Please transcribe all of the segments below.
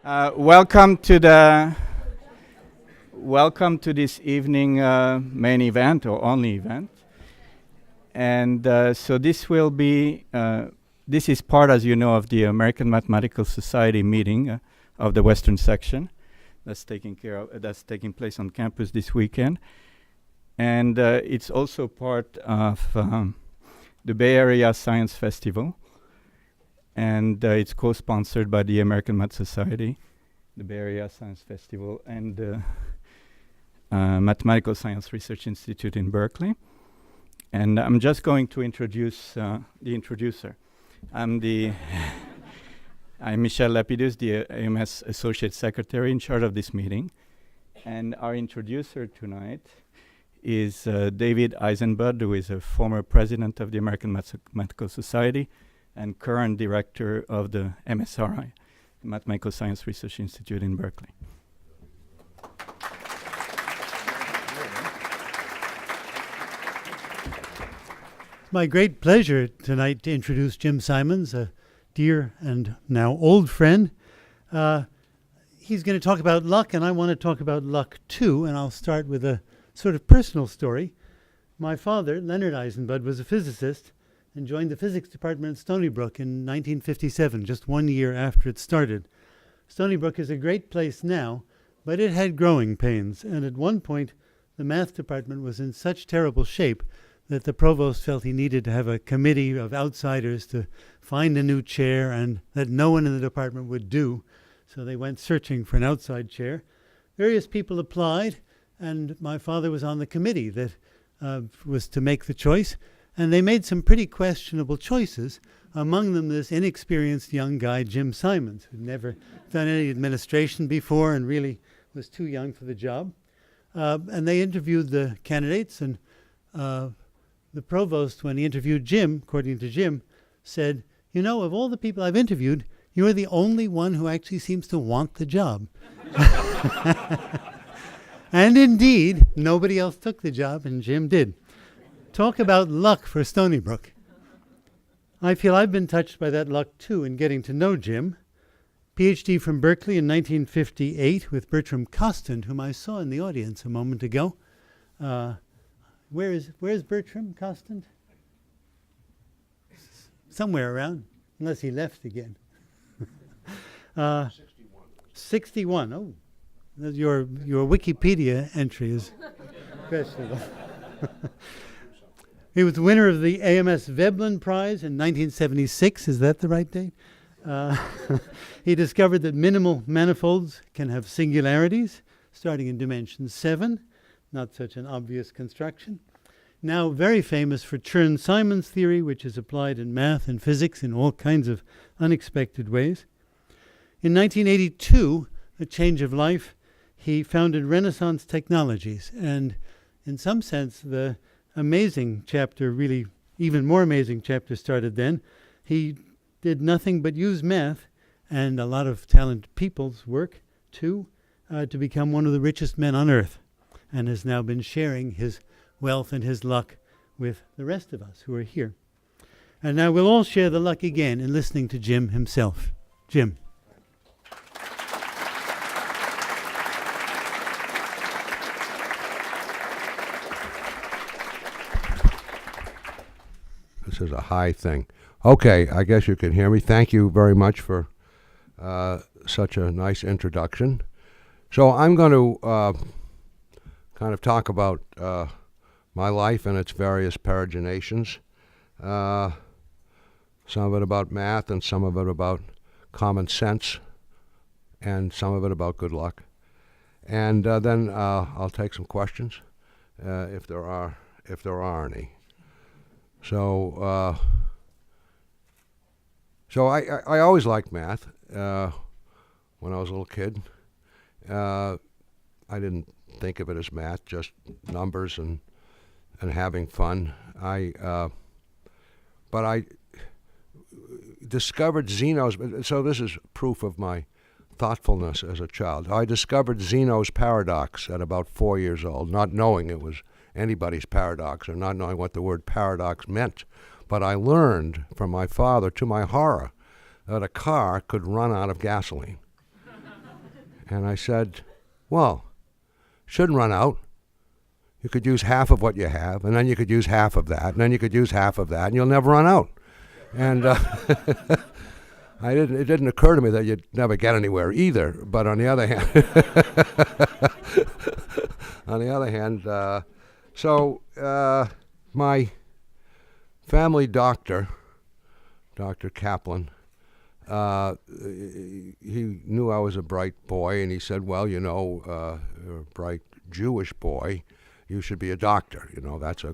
Welcome to this evening main event or only event, and so this will be this is part, as you know, of the American Mathematical Society meeting of the Western section that's taking place on campus this weekend, and it's also part of the Bay Area Science Festival. And it's co-sponsored by the American Math Society, the Bay Area Science Festival, and the Mathematical Science Research Institute in Berkeley. And I'm just going to introduce the introducer. I'm Michel Lapidus, the AMS Associate Secretary in charge of this meeting. And our introducer tonight is David Eisenbud, who is a former president of the American Mathematical Society and current director of the MSRI, Mathematical Science Research Institute in Berkeley. It's my great pleasure tonight to introduce Jim Simons, a dear and now old friend. He's going to talk about luck, and I want to talk about luck too, and I'll start with a sort of personal story. My father, Leonard Eisenbud, was a physicist and joined the physics department at Stony Brook in 1957, just 1 year after it started. Stony Brook is a great place now, but it had growing pains, and at one point the math department was in such terrible shape that the provost felt he needed to have a committee of outsiders to find a new chair, and that no one in the department would do, so they went searching for an outside chair. Various people applied, and my father was on the committee that was to make the choice. And they made some pretty questionable choices, among them this inexperienced young guy, Jim Simons, who'd never done any administration before and really was too young for the job. And they interviewed the candidates, and the provost, when he interviewed Jim, according to Jim, said, "You know, of all the people I've interviewed, you're the only one who actually seems to want the job." And indeed, nobody else took the job, and Jim did. Talk about luck for Stony Brook. I feel I've been touched by that luck too in getting to know Jim. PhD from Berkeley in 1958 with Bertram Costant, whom I saw in the audience a moment ago. Where's Bertram Costant? Somewhere around, unless he left again. 61. Oh, your Wikipedia entry is questionable. He was the winner of the AMS Veblen Prize in 1976. Is that the right date? He discovered that minimal manifolds can have singularities, starting in dimension 7. Not such an obvious construction. Now very famous for Chern-Simons theory, which is applied in math and physics in all kinds of unexpected ways. In 1982, a change of life, he founded Renaissance Technologies. And in some sense, the amazing chapter, really even more amazing chapter, started then. He did nothing but use math and a lot of talented people's work to become one of the richest men on earth, and has now been sharing his wealth and his luck with the rest of us who are here. And now we'll all share the luck again in listening to Jim himself. Jim. This is a high thing. Okay, I guess you can hear me. Thank you very much for such a nice introduction. So I'm going to kind of talk about my life and its various peregrinations. Some of it about math and some of it about common sense and some of it about good luck. And then I'll take some questions if there are any. So I always liked math. When I was a little kid, I didn't think of it as math, just numbers and having fun. But I discovered Zeno's. So this is proof of my thoughtfulness as a child. I discovered Zeno's paradox at about 4 years old, not knowing it was anybody's paradox or not knowing what the word paradox meant. But I learned from my father, to my horror, that a car could run out of gasoline. And I said, well, shouldn't run out. You could use half of what you have, and then you could use half of that, and then you could use half of that, and you'll never run out. And it didn't occur to me that you'd never get anywhere either. But on the other hand, my family doctor, Dr. Kaplan, he knew I was a bright boy, and he said, well, you're a bright Jewish boy, you should be a doctor. That's a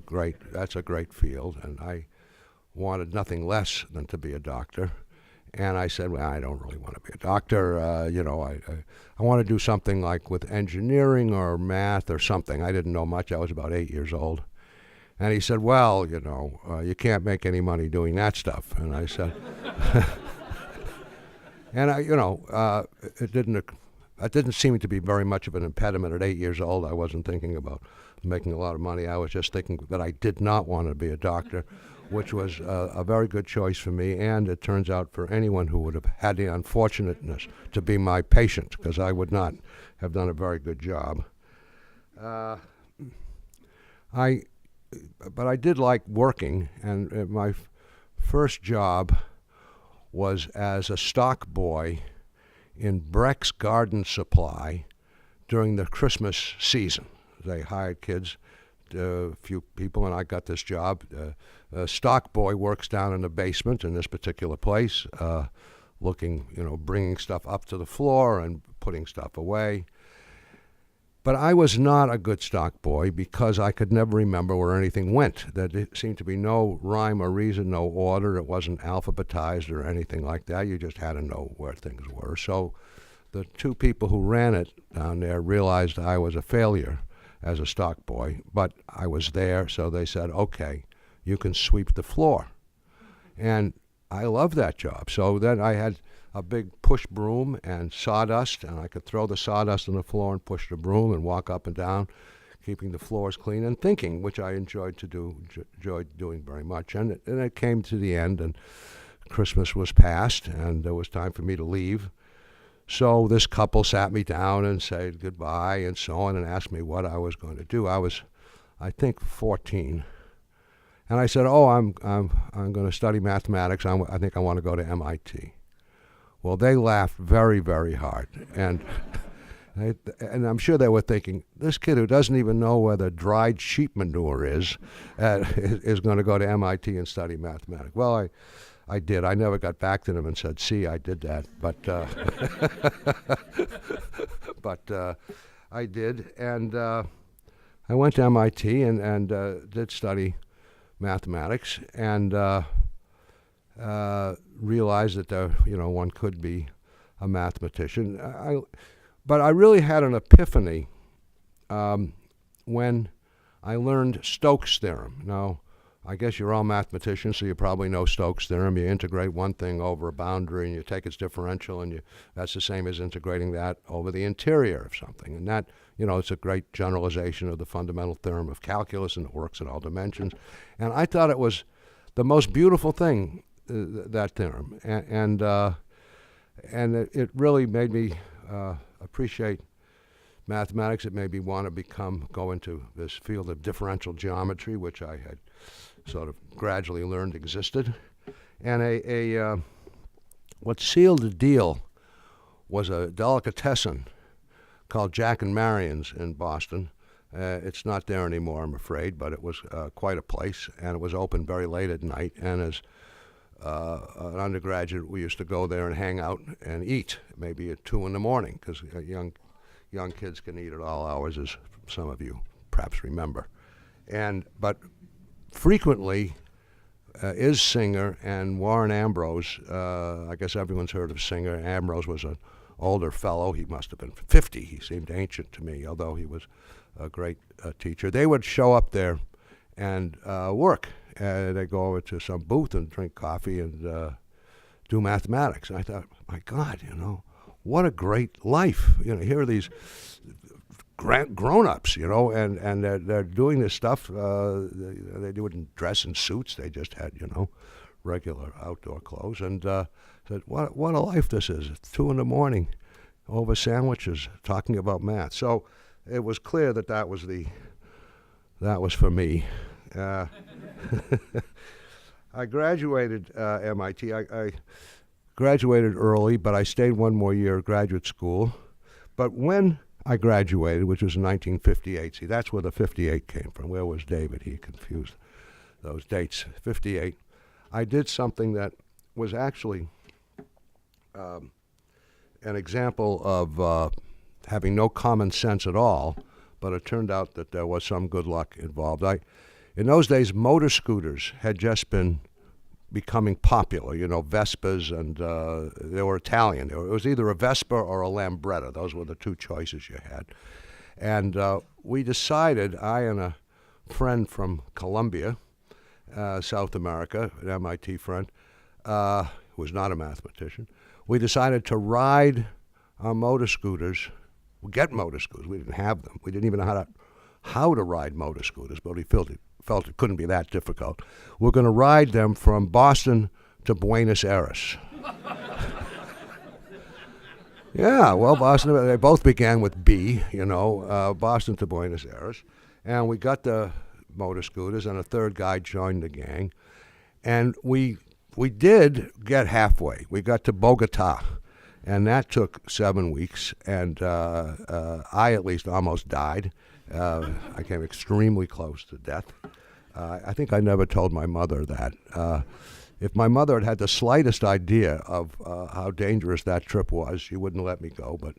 great field. And I wanted nothing less than to be a doctor. And I said, well, I don't really want to be a doctor. I want to do something like with engineering or math or something. I didn't know much. I was about 8 years old. And he said, well, you can't make any money doing that stuff. And I said, and it didn't seem to be very much of an impediment at 8 years old. I wasn't thinking about making a lot of money. I was just thinking that I did not want to be a doctor, which was a very good choice for me, and it turns out for anyone who would have had the unfortunateness to be my patient, because I would not have done a very good job. But I did like working, and my first job was as a stock boy in Breck's Garden Supply during the Christmas season. They hired kids, a few people, and I got this job. A stock boy works down in the basement in this particular place, bringing stuff up to the floor and putting stuff away. But I was not a good stock boy because I could never remember where anything went. There seemed to be no rhyme or reason, no order. It wasn't alphabetized or anything like that. You just had to know where things were. So the two people who ran it down there realized I was a failure as a stock boy, but I was there, so they said, okay, you can sweep the floor. And I loved that job. So then I had a big push broom and sawdust, and I could throw the sawdust on the floor and push the broom and walk up and down, keeping the floors clean and thinking, which I enjoyed doing very much. And it came to the end, and Christmas was past, and there was time for me to leave. So this couple sat me down and said goodbye and so on, and asked me what I was going to do. I was, I think, 14. And I said, I'm going to study mathematics. I think I want to go to MIT. Well, they laughed very, very hard. And I'm sure they were thinking, this kid who doesn't even know where the dried sheep manure is going to go to MIT and study mathematics. Well, I did. I never got back to them and said, see, I did that. But I did. And I went to MIT and did study mathematics, and realized that one could be a mathematician. But I really had an epiphany when I learned Stokes' theorem. Now, I guess you're all mathematicians, so you probably know Stokes' theorem. You integrate one thing over a boundary, and you take its differential, and that's the same as integrating that over the interior of something. And that, it's a great generalization of the fundamental theorem of calculus, and it works in all dimensions. And I thought it was the most beautiful thing, that theorem. And it really made me appreciate mathematics. It made me want to go into this field of differential geometry, which I had sort of gradually learned existed. And what sealed the deal was a delicatessen called Jack and Marion's in Boston. It's not there anymore, I'm afraid, but it was quite a place, and it was open very late at night. And as an undergraduate, we used to go there and hang out and eat, maybe at 2 a.m, because young kids can eat at all hours, as some of you perhaps remember. But frequently, is Singer and Warren Ambrose, I guess everyone's heard of Singer. Ambrose was an older fellow. He must have been 50. He seemed ancient to me, although he was a great teacher. They would show up there and work. They'd go over to some booth and drink coffee and do mathematics. And I thought, my God, what a great life. Here are these grown-ups, and they're doing this stuff. They wouldn't dress in suits. They just had, regular outdoor clothes. And said, what a life this is. It's 2 a.m. over sandwiches talking about math. So it was clear that that was for me. I graduated MIT. I graduated early, but I stayed one more year at graduate school. But when I graduated, which was in 1958, see, that's where the 58 came from. Where was David? He confused those dates. 58. I did something that was actually an example of having no common sense at all, but it turned out that there was some good luck involved. In those days, motor scooters had just been becoming popular, Vespas, and they were Italian. It was either a Vespa or a Lambretta. Those were the two choices you had. And we decided, I and a friend from Columbia, South America, an MIT friend, who was not a mathematician, we decided to ride our motor scooters, get motor scooters. We didn't have them. We didn't even know how to ride motor scooters, but we felt it couldn't be that difficult. We're going to ride them from Boston to Buenos Aires. Yeah, well, Boston, they both began with B, Boston to Buenos Aires. And we got the motor scooters, and a third guy joined the gang. And we did get halfway. We got to Bogota, and that took 7 weeks, and I at least almost died. I came extremely close to death. I think I never told my mother that. If my mother had the slightest idea of how dangerous that trip was, she wouldn't let me go, but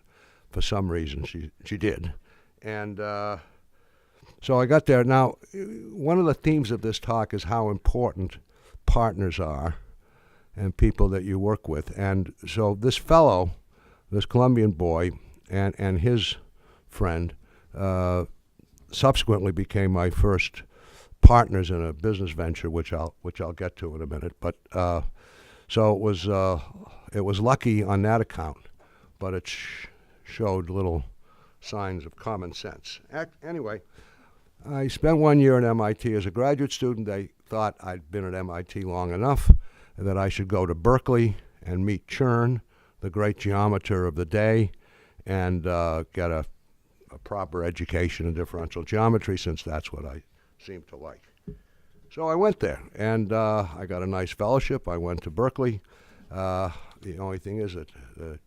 for some reason she did. And so I got there. Now, one of the themes of this talk is how important partners are and people that you work with. And so this fellow, this Colombian boy, and his friend subsequently became my first partners in a business venture, which I'll get to in a minute. But so it was lucky on that account, but it showed little signs of common sense. Anyway, I spent 1 year at MIT as a graduate student. They thought I'd been at MIT long enough that I should go to Berkeley and meet Chern, the great geometer of the day, and get a proper education in differential geometry, since that's what I seem to like. So I went there, and I got a nice fellowship. I went to Berkeley. The only thing is that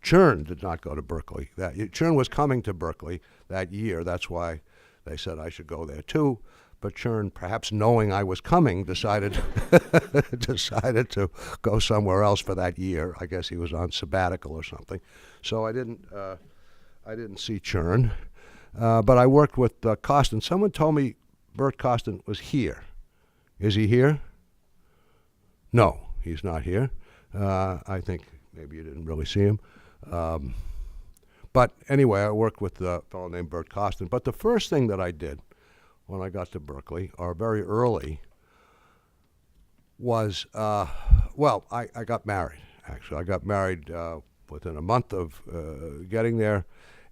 Chern did not go to Berkeley. Chern was coming to Berkeley that year. That's why they said I should go there too. But Chern, perhaps knowing I was coming, decided to go somewhere else for that year. I guess he was on sabbatical or something. So I didn't see Chern. But I worked with Costin. Someone told me Bert Costin was here. Is he here? No, he's not here. I think maybe you didn't really see him. But anyway, I worked with a fellow named Bert Costin. But the first thing that I did when I got to Berkeley, or very early, was, I got married, actually. I got married within a month of getting there.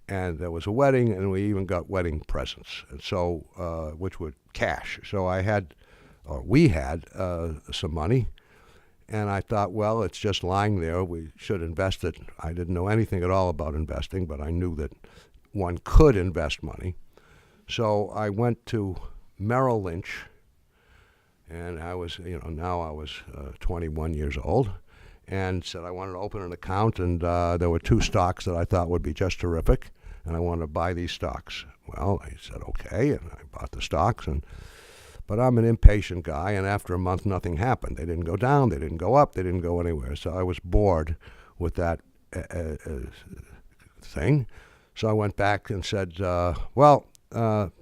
And there was a wedding, and we even got wedding presents, and so which were cash. So we had some money, and I thought, well, it's just lying there. We should invest it. I didn't know anything at all about investing, but I knew that one could invest money. So I went to Merrill Lynch, and I was, now I was 21 years old, and said I wanted to open an account, and there were two stocks that I thought would be just terrific, and I wanted to buy these stocks. Well, I said, okay, and I bought the stocks, but I'm an impatient guy, and after a month, nothing happened. They didn't go down, they didn't go up, they didn't go anywhere, so I was bored with that thing. So I went back and said, isn't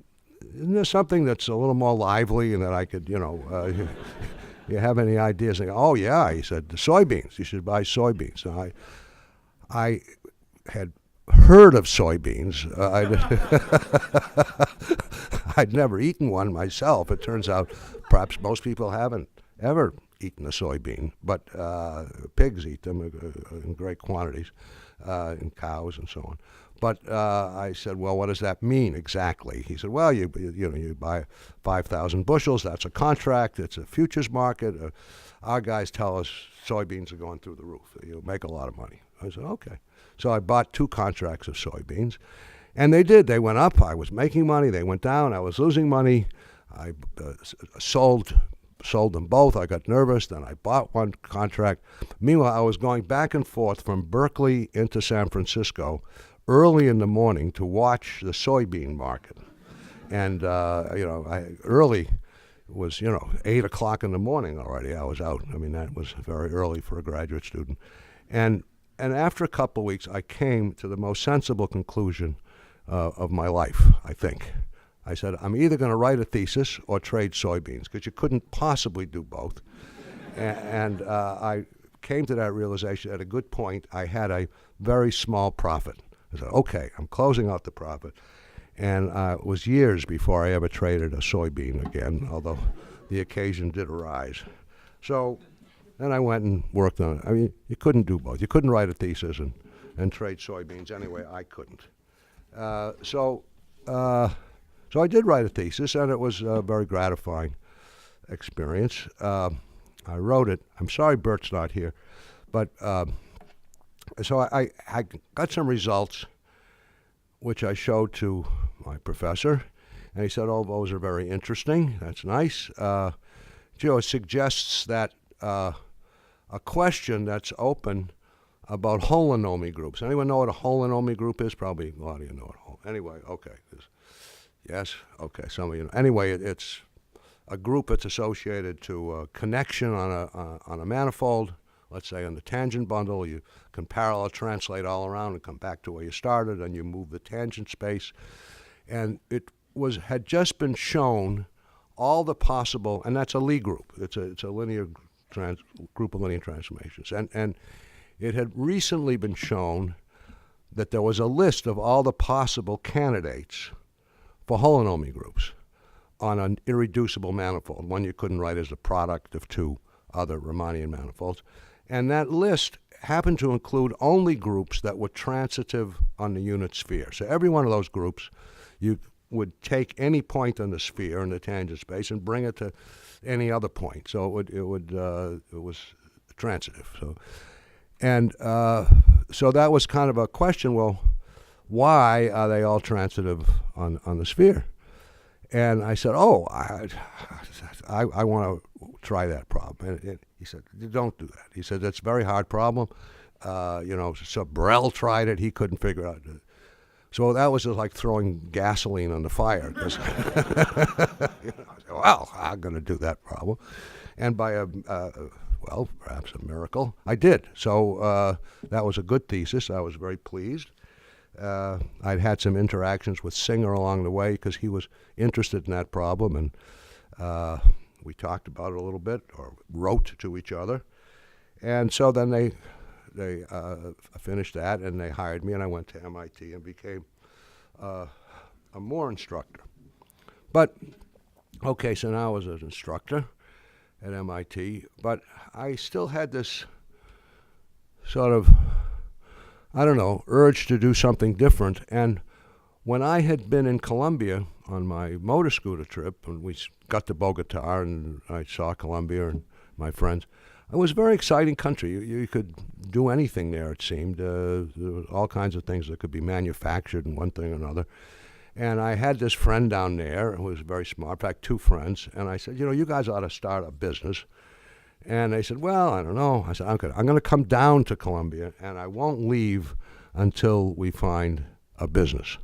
there something that's a little more lively and that I could, you have any ideas? And I go, oh, yeah. He said, the soybeans. You should buy soybeans. And I had heard of soybeans. I'd never eaten one myself. It turns out perhaps most people haven't ever eaten a soybean, but pigs eat them in great quantities, and cows and so on. But I said, well, what does that mean exactly? He said, well, you buy 5,000 bushels. That's a contract. It's a futures market. Our guys tell us soybeans are going through the roof. You make a lot of money. I said, okay. So I bought 2 contracts of soybeans, and they did. They went up. I was making money. They went down. I was losing money. I sold them both. I got nervous. Then I bought 1 contract. Meanwhile, I was going back and forth from Berkeley into San Francisco early in the morning to watch the soybean market. And, early was, 8 o'clock in the morning already. I was out. I mean, that was very early for a graduate student. And after a couple of weeks, I came to the most sensible conclusion of my life, I think. I said, I'm either going to write a thesis or trade soybeans, because you couldn't possibly do both. and I came to that realization at a good point. I had a very small profit. I said, okay, I'm closing out the profit. And it was years before I ever traded a soybean again, although the occasion did arise. So then I went and worked on it. I mean, you couldn't do both. You couldn't write a thesis and trade soybeans. Anyway, I couldn't. So I did write a thesis, and it was a very gratifying experience. I wrote it. I'm sorry Bert's not here. But so I got some results, which I showed to my professor, and he said, oh, those are very interesting. That's nice. It suggests that a question that's open about holonomy groups. Anyone know what a holonomy group is? Probably a lot of you know it. Anyway, okay. Yes? Okay, some of you know. Anyway, it's a group that's associated to a connection on a manifold. Let's say on the tangent bundle, you can parallel translate all around and come back to where you started, and you move the tangent space. And it had just been shown all the possible, and that's a Lie group. It's a linear group of linear transformations. And it had recently been shown that there was a list of all the possible candidates for holonomy groups on an irreducible manifold, one you couldn't write as a product of 2 other Riemannian manifolds. And that list happened to include only groups that were transitive on the unit sphere. So every one of those groups, you would take any point on the sphere in the tangent space and bring it to any other point. So it was transitive. So that was kind of a question. Well, why are they all transitive on the sphere? And I said, oh, I want to try that problem. And he said, don't do that. He said, that's a very hard problem. So Borel tried it. He couldn't figure out. So that was just like throwing gasoline on the fire. I said, well, I'm going to do that problem. And by perhaps a miracle, I did. So that was a good thesis. I was very pleased. I'd had some interactions with Singer along the way because he was interested in that problem, and we talked about it a little bit, or wrote to each other. And so then they finished that, and they hired me, and I went to MIT and became a Moore instructor. But, okay, so now I was an instructor at MIT, but I still had this sort of, urge to do something different. And when I had been in Colombia on my motor scooter trip, and we got to Bogota, and I saw Colombia and my friends, it was a very exciting country. You could do anything there, it seemed. There were all kinds of things that could be manufactured and one thing or another. And I had this friend down there who was very smart, in fact, 2 friends, and I said, you guys ought to start a business. And they said, well, I don't know. I said, I'm going to come down to Colombia, and I won't leave until we find a business.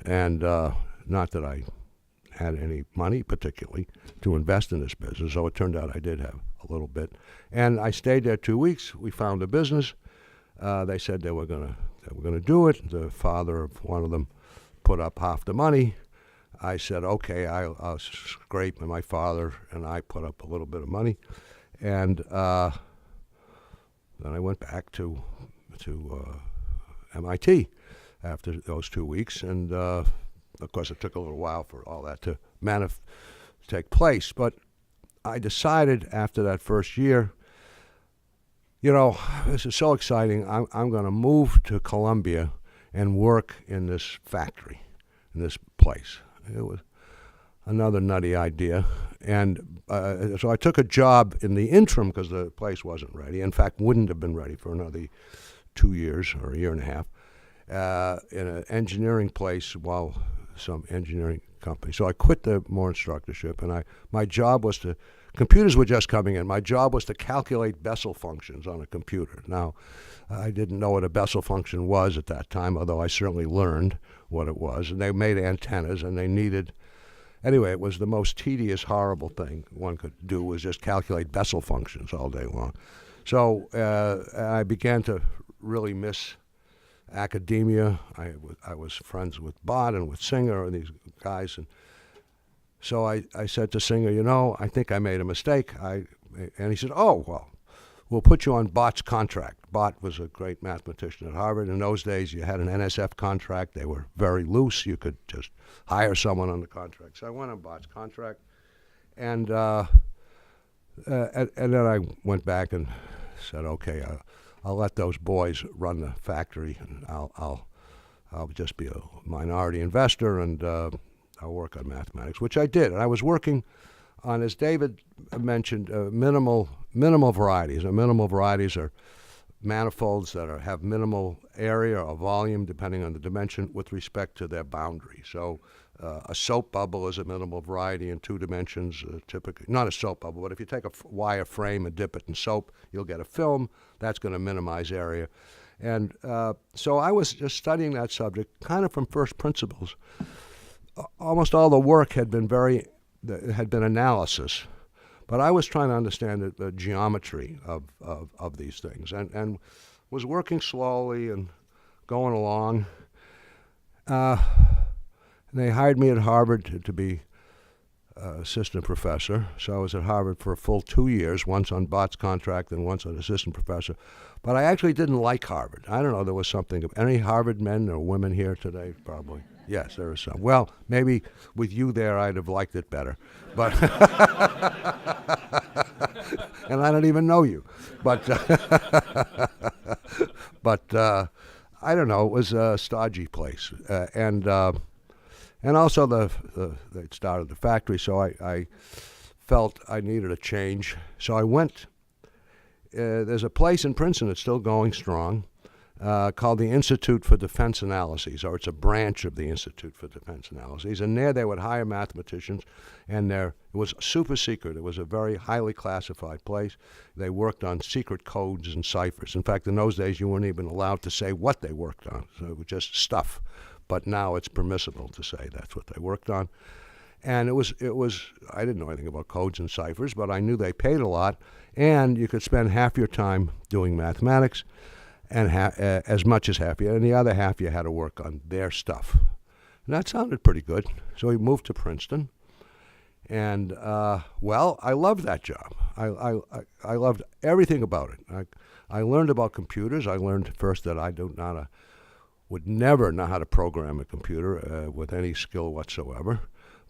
And not that I had any money particularly to invest in this business, so it turned out I did have a little bit. And I stayed there 2 weeks. We found a business. They said they were going to do it. The father of one of them put up half the money. I said, okay, I'll scrape, and my father and I put up a little bit of money. And then I went back to MIT after those 2 weeks, and of course it took a little while for all that to take place. But I decided after that first year, this is so exciting. I'm going to move to Colombia and work in this factory, in this place. It was another nutty idea. And so I took a job in the interim because the place wasn't ready. In fact, wouldn't have been ready for another 2 years or a year and a half in an engineering place while some engineering company. So I quit the Moore instructorship, and my job was to, computers were just coming in. My job was to calculate Bessel functions on a computer. Now, I didn't know what a Bessel function was at that time, although I certainly learned what it was. And they made antennas, and they needed, anyway, it was the most tedious, horrible thing one could do, was just calculate Bessel functions all day long. So I began to really miss academia. I was friends with Bott and with Singer and these guys, and so I said to Singer, I think I made a mistake. And he said, oh, well, we'll put you on Bott's contract. Bott was a great mathematician at Harvard. In those days, you had an NSF contract. They were very loose. You could just hire someone on the contract. So I went on Bott's contract, and then I went back and said, okay, I'll let those boys run the factory, and I'll just be a minority investor, and I'll work on mathematics, which I did. And I was working on, as David mentioned, minimal varieties. And minimal varieties are manifolds that have minimal area or volume, depending on the dimension, with respect to their boundary. So a soap bubble is a minimal variety in 2 dimensions, typically. Not a soap bubble, but if you take a wire frame and dip it in soap, you'll get a film. That's going to minimize area. And so I was just studying that subject kind of from first principles. Almost all the work had been analysis, but I was trying to understand the geometry of these things, and was working slowly and going along. And they hired me at Harvard to be assistant professor. So I was at Harvard for a full 2 years, once on Bott's contract and once on assistant professor. But I actually didn't like Harvard. I don't know, there was something. Any Harvard men or women here today? Probably. Yes, there are some. Well, maybe with you there, I'd have liked it better. But and I don't even know you. But I don't know. It was a stodgy place, and also they started the factory, so I felt I needed a change. So I went. There's a place in Princeton that's still going strong, called the Institute for Defense Analyses, or it's a branch of the Institute for Defense Analyses. And there they would hire mathematicians, and it was super secret. It was a very highly classified place. They worked on secret codes and ciphers. In fact, in those days, you weren't even allowed to say what they worked on. So it was just stuff. But now it's permissible to say that's what they worked on. And it was. I didn't know anything about codes and ciphers, but I knew they paid a lot, and you could spend half your time doing mathematics, and as much as half, and the other half you had to work on their stuff. And that sounded pretty good. So we moved to Princeton, and well, I loved that job. I loved everything about it. I learned about computers. I learned first that I would never know how to program a computer with any skill whatsoever.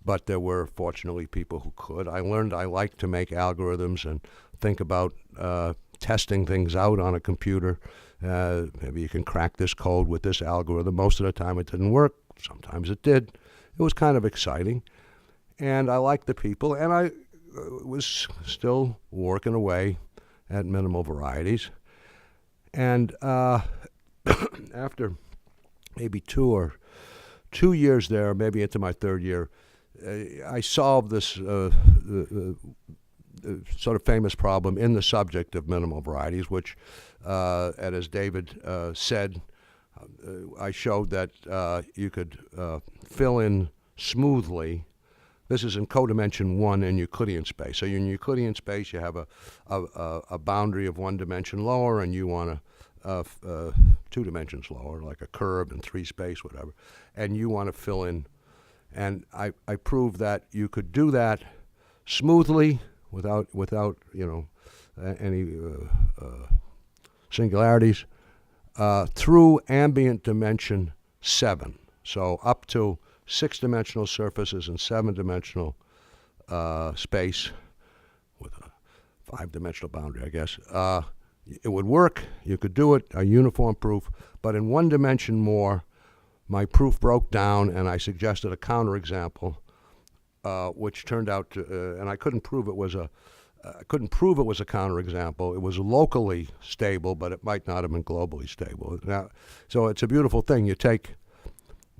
But there were, fortunately, people who could. I learned I liked to make algorithms and think about testing things out on a computer. Maybe you can crack this code with this algorithm. Most of the time it didn't work. Sometimes it did. It was kind of exciting. And I liked the people. And I was still working away at minimal varieties. And after maybe 2 years there, maybe into my 3rd year, I solved this sort of famous problem in the subject of minimal varieties, which, and as David said, I showed that you could fill in smoothly. This is in codimension 1 in Euclidean space. So in Euclidean space, you have a boundary of 1 dimension lower, and you want 2 dimensions lower, like a curve in 3 space, whatever, and you want to fill in. And I proved that you could do that smoothly without any singularities through ambient dimension 7. So up to 6-dimensional surfaces and 7-dimensional space with a 5-dimensional boundary, I guess. It would work. You could do it, a uniform proof. But in 1 dimension more, my proof broke down, and I suggested a counterexample, which turned out to, and I couldn't prove it was I couldn't prove it was a counterexample. It was locally stable, but it might not have been globally stable. Now, so it's a beautiful thing. You take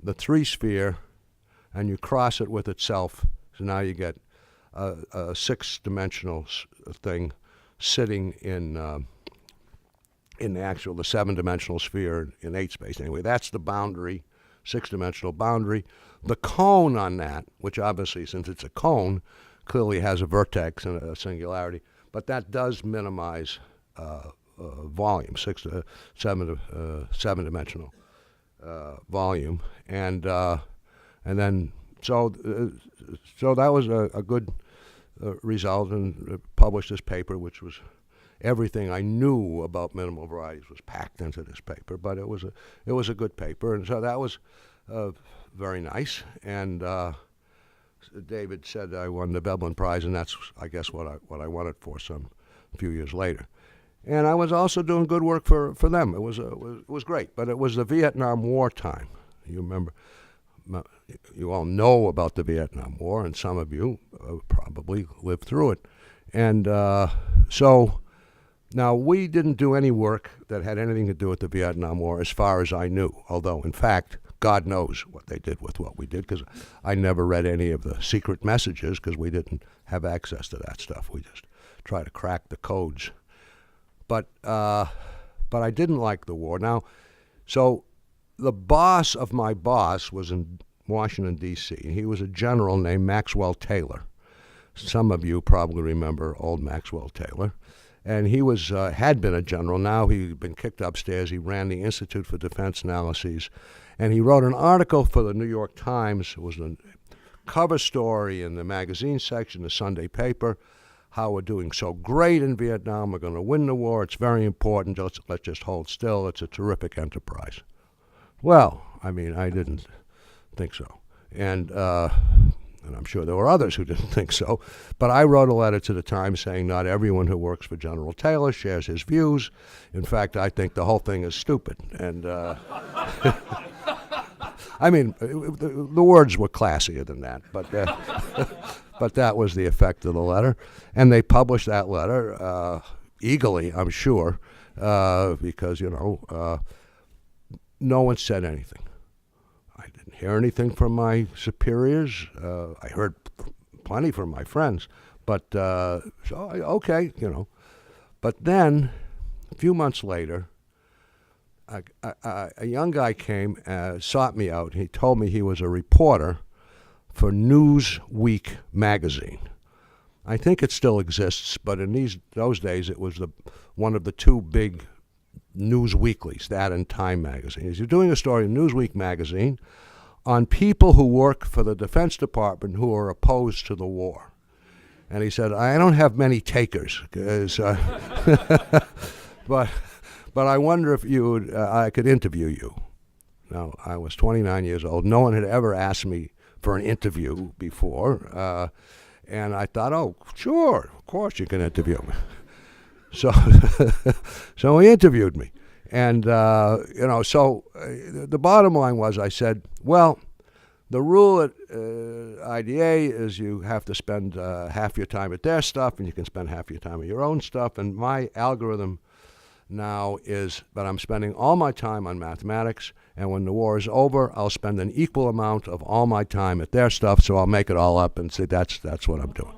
the three-sphere and you cross it with itself. So now you get a six-dimensional thing sitting in the seven-dimensional sphere in eight space. Anyway, that's the boundary, six-dimensional boundary. The cone on that, which obviously, since it's a cone, clearly has a vertex and a singularity, but that does minimize volume, seven-dimensional volume, and then so that was a good result, and published this paper, which was everything I knew about minimal varieties was packed into this paper. But it was a good paper, and so that was very nice. And David said I won the Veblen Prize, and that's, I guess, what I won it for some few years later. And I was also doing good work for them. It was great, but it was the Vietnam War time. You remember, you all know about the Vietnam War, and some of you probably lived through it. And so now we didn't do any work that had anything to do with the Vietnam War as far as I knew, although, in fact, God knows what they did with what we did, because I never read any of the secret messages because we didn't have access to that stuff. We just tried to crack the codes. But I didn't like the war. Now, so the boss of my boss was in Washington, D.C. He was a general named Maxwell Taylor. Some of you probably remember old Maxwell Taylor. And he had been a general. Now he'd been kicked upstairs. He ran the Institute for Defense Analyses. And he wrote an article for the New York Times. It was a cover story in the magazine section, the Sunday paper, how we're doing so great in Vietnam. We're going to win the war. It's very important. Let's just hold still. It's a terrific enterprise. Well, I mean, I didn't think so. And I'm sure there were others who didn't think so. But I wrote a letter to the Times saying not everyone who works for General Taylor shares his views. In fact, I think the whole thing is stupid. And I mean, the words were classier than that, but but that was the effect of the letter. And they published that letter eagerly, I'm sure, because, no one said anything. I didn't hear anything from my superiors. I heard plenty from my friends, but okay. But then, a few months later, a young guy came, sought me out. He told me he was a reporter for Newsweek magazine. I think it still exists, but in those days it was one of the two big news weeklies, that and Time magazine. He's doing a story in Newsweek magazine on people who work for the Defense Department who are opposed to the war. And he said, I don't have many takers, but I wonder if I could interview you. Now, I was 29 years old. No one had ever asked me for an interview before. And I thought, oh, sure, of course you can interview me. So he interviewed me. And, so the bottom line was, I said, well, the rule at IDA is you have to spend half your time at their stuff, and you can spend half your time at your own stuff. And my algorithm now is that I'm spending all my time on mathematics, and when the war is over, I'll spend an equal amount of all my time at their stuff, so I'll make it all up and say that's what I'm doing.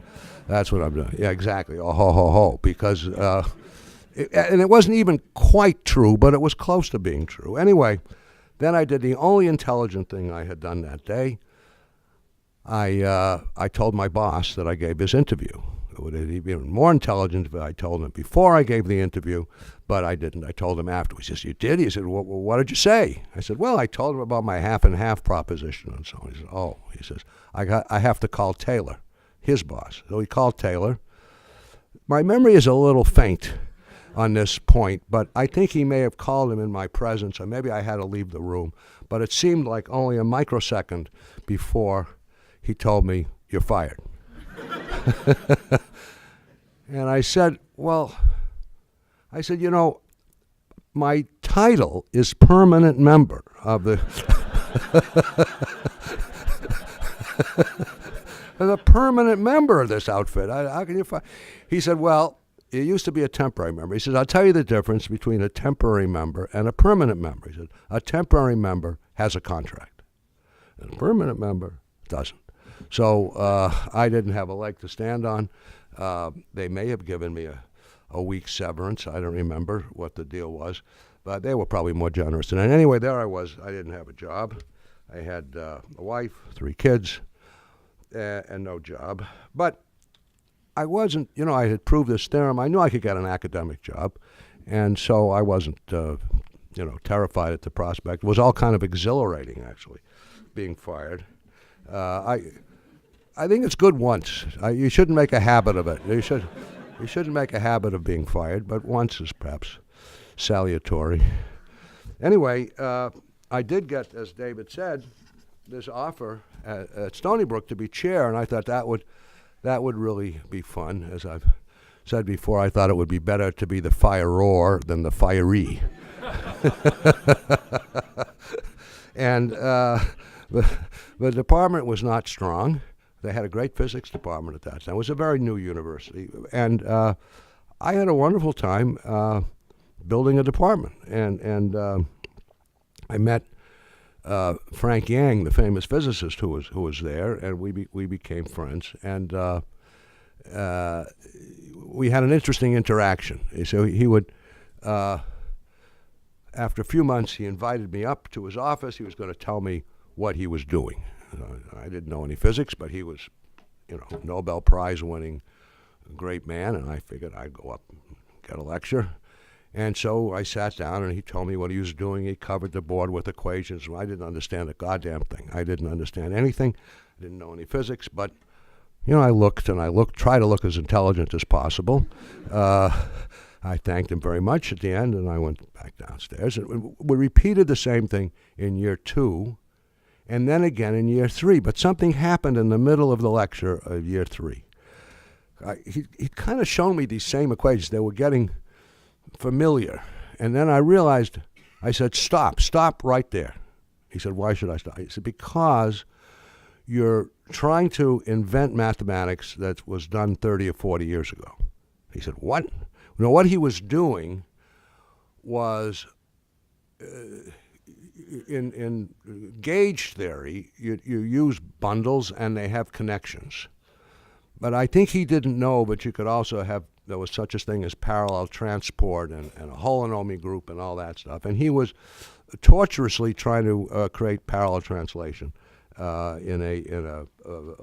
That's what I'm doing. Yeah, exactly. Oh, ho, ho, ho. Because, and it wasn't even quite true, but it was close to being true. Anyway, then I did the only intelligent thing I had done that day. I told my boss that I gave this interview. It would have been more intelligent if I told him before I gave the interview, but I didn't. I told him afterwards. He said, you did? He said, well, what did you say? I said, well, I told him about my half and half proposition and so on. He said, oh, he says, I have to call Taylor, his boss. So he called Taylor. My memory is a little faint on this point, but I think he may have called him in my presence, or maybe I had to leave the room. But it seemed like only a microsecond before he told me, you're fired. And I said, my title is permanent member of the as a permanent member of this outfit. How can you find? He said, well, it used to be a temporary member. He says, I'll tell you the difference between a temporary member and a permanent member. He said, a temporary member has a contract, and a permanent member doesn't. So I didn't have a leg to stand on. They may have given me a week's severance. I don't remember what the deal was, but they were probably more generous than that. Anyway, there I was. I didn't have a job. I had a wife, 3 kids, and no job. But I wasn't, I had proved this theorem. I knew I could get an academic job, and so I wasn't, terrified at the prospect. It was all kind of exhilarating, actually, being fired. I think it's good once. You shouldn't make a habit of it. You shouldn't make a habit of being fired, but once is perhaps salutary. Anyway, I did get, as David said, this offer at Stony Brook to be chair, and I thought that would really be fun. As I've said before, I thought it would be better to be the firer than the firee. And the department was not strong. They had a great physics department at that time. It was a very new university, and I had a wonderful time building a department. And I met Frank Yang, the famous physicist who was there, and we became friends. And we had an interesting interaction. So he would, after a few months, he invited me up to his office. He was going to tell me what he was doing. I didn't know any physics, but he was, Nobel Prize winning great man, and I figured I'd go up and get a lecture. And so I sat down, and he told me what he was doing. He covered the board with equations. I didn't understand a goddamn thing. I didn't understand anything. I didn't know any physics, but I looked, tried to look as intelligent as possible. I thanked him very much at the end, and I went back downstairs. And we repeated the same thing in year 2, and then again in year 3. But something happened in the middle of the lecture of year 3. He'd kind of shown me these same equations. They were getting familiar. And then I realized, I said, stop right there. He said, why should I stop? He said, because you're trying to invent mathematics that was done 30 or 40 years ago. He said, what? What he was doing was, in gauge theory, you use bundles and they have connections. But I think he didn't know, but you could also have, there was such a thing as parallel transport and a holonomy group and all that stuff. And he was tortuously trying to create parallel translation in a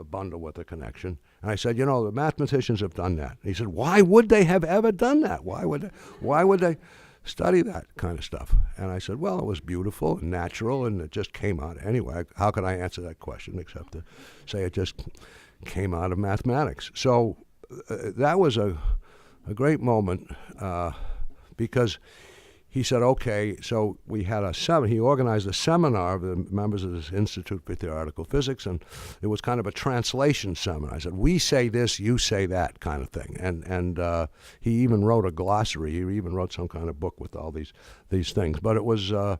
bundle with a connection. And I said, the mathematicians have done that. And he said, why would they have ever done that? Why would they study that kind of stuff? And I said, well, it was beautiful and natural, and it just came out. Anyway, how could I answer that question except to say it just came out of mathematics? So that was a great moment because he said, okay, so we had he organized a seminar of the members of this Institute for Theoretical Physics, and it was kind of a translation seminar. I said, we say this, you say that kind of thing. And he even wrote a glossary. He even wrote some kind of book with all these things. But it was the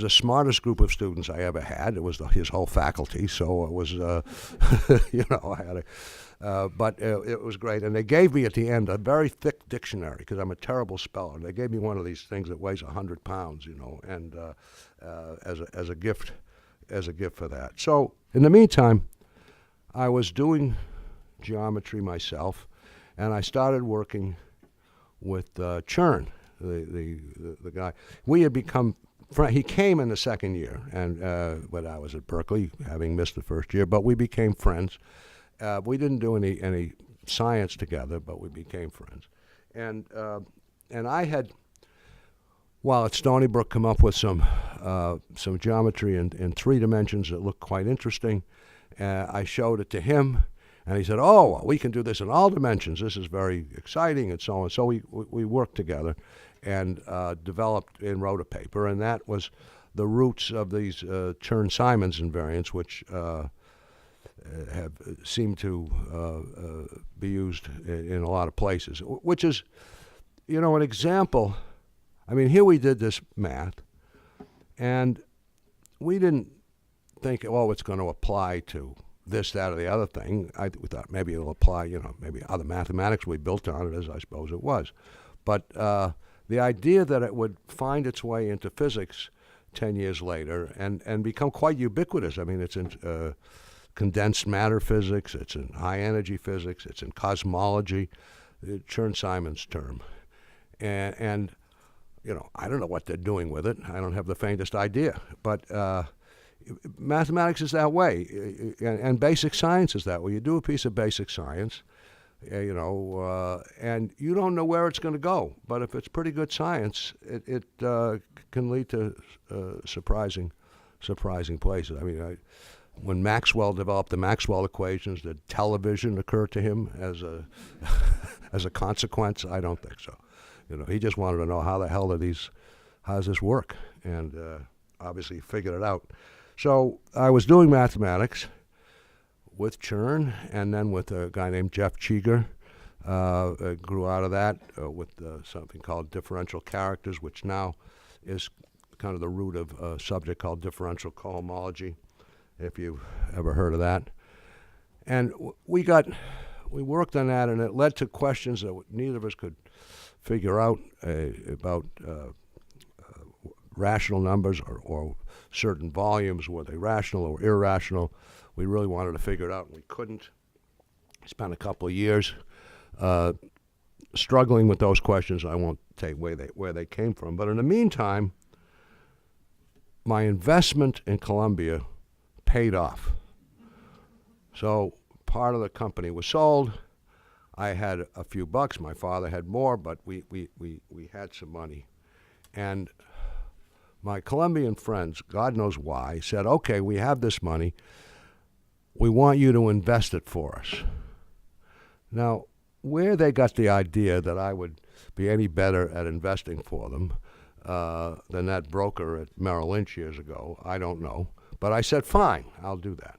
smartest group of students I ever had. It was his whole faculty, so it was, I had but it was great. And they gave me at the end a very thick dictionary because I'm a terrible speller. They gave me one of these things that weighs 100 pounds, and as a gift for that. So in the meantime, I was doing geometry myself, and I started working with Chern, the guy. We had become he came in the second year, and when I was at Berkeley, having missed the first year, but we became friends. We didn't do any science together, but we became friends. And I had, while at Stony Brook, come up with some geometry in 3 dimensions that looked quite interesting. I showed it to him, and he said, "Oh, well, we can do this in all dimensions. This is very exciting," and so on. So we worked together and developed and wrote a paper, and that was the roots of these Chern-Simons invariants, which have seemed to be used in a lot of places, which is, an example. I mean, here we did this math, and we didn't think, it's going to apply to this, that, or the other thing. We thought maybe it'll apply, maybe other mathematics we built on it, as I suppose it was. But the idea that it would find its way into physics 10 years later and become quite ubiquitous. I mean, it's in condensed matter physics, it's in high energy physics, it's in cosmology, Chern-Simons term. And I don't know what they're doing with it. I don't have the faintest idea. But mathematics is that way, and basic science is that way. You do a piece of basic science, and you don't know where it's going to go. But if it's pretty good science, it can lead to surprising places. I mean, when Maxwell developed the Maxwell equations, did television occur to him as a as a consequence? I don't think so. He just wanted to know how the hell how does this work, and obviously figured it out. So I was doing mathematics with Chern, and then with a guy named Jeff Cheeger. Grew out of that with something called differential characters, which now is kind of the root of a subject called differential cohomology, if you've ever heard of that. And we worked on that, and it led to questions that neither of us could figure out about rational numbers or certain volumes. Were they rational or irrational? We really wanted to figure it out, and we couldn't. Spent a couple of years struggling with those questions. I won't take where they came from. But in the meantime, my investment in Columbia paid off. So part of the company was sold. I had a few bucks. My father had more, but we had some money. And my Colombian friends, God knows why, said, okay, we have this money. We want you to invest it for us. Now, where they got the idea that I would be any better at investing for them than that broker at Merrill Lynch years ago, I don't know. But I said, fine, I'll do that.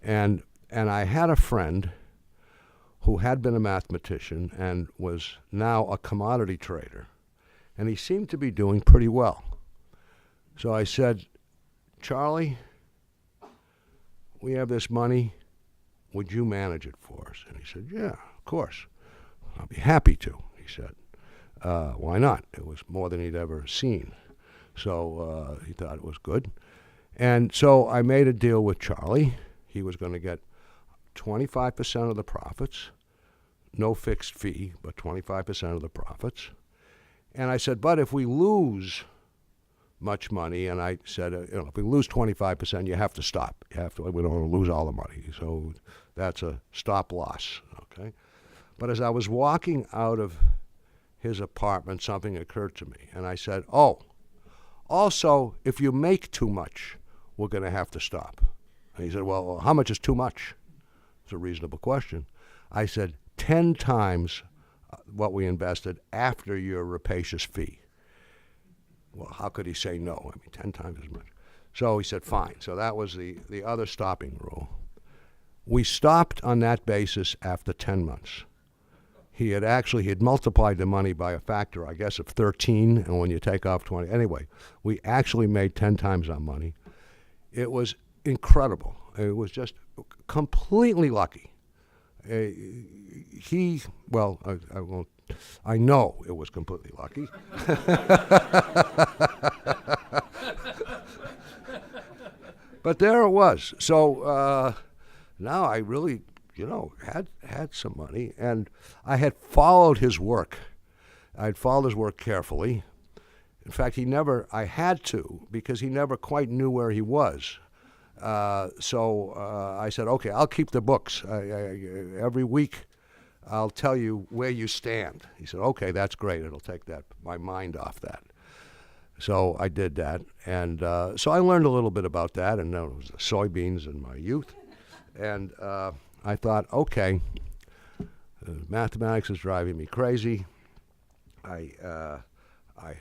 And I had a friend who had been a mathematician and was now a commodity trader. And he seemed to be doing pretty well. So I said, Charlie, we have this money. Would you manage it for us? And he said, yeah, of course. I'll be happy to, he said. Why not? It was more than he'd ever seen. So he thought it was good. And so I made a deal with Charlie. He was going to get 25% of the profits, no fixed fee, but 25% of the profits. And I said, but if we lose much money, and I said, if we lose 25%, you have to stop. We don't want to lose all the money. So that's a stop loss, okay? But as I was walking out of his apartment, something occurred to me. And I said, also, if you make too much, we're going to have to stop. And he said, well, how much is too much? It's a reasonable question. I said, 10 times what we invested after your rapacious fee. Well, how could he say no? I mean, 10 times as much. So he said, fine. So that was the other stopping rule. We stopped on that basis after 10 months. He had multiplied the money by a factor, I guess, of 13, and when you take off 20. Anyway, we actually made 10 times our money. It was incredible. It was just completely lucky. I know it was completely lucky. But there it was. So now I really, had some money, and I had followed his work. I'd followed his work carefully. In fact, I had to, because he never quite knew where he was. So I said, okay, I'll keep the books. Every week I'll tell you where you stand. He said, okay, that's great. It'll take my mind off that. So I did that. And so I learned a little bit about that, and it was the soybeans in my youth. And I thought, okay, mathematics is driving me crazy. I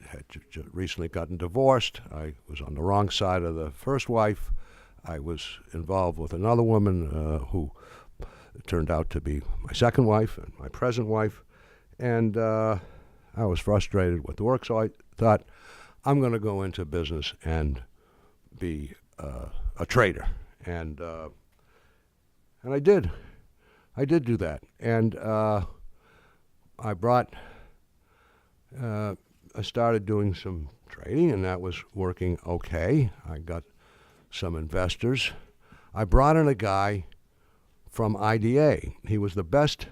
had recently gotten divorced. I was on the wrong side of the first wife. I was involved with another woman who turned out to be my second wife and my present wife. And I was frustrated with the work, so I thought, I'm going to go into business and be a trader. And I did. I did do that. And I started doing some trading, and that was working okay. I got some investors. I brought in a guy from IDA. He was the best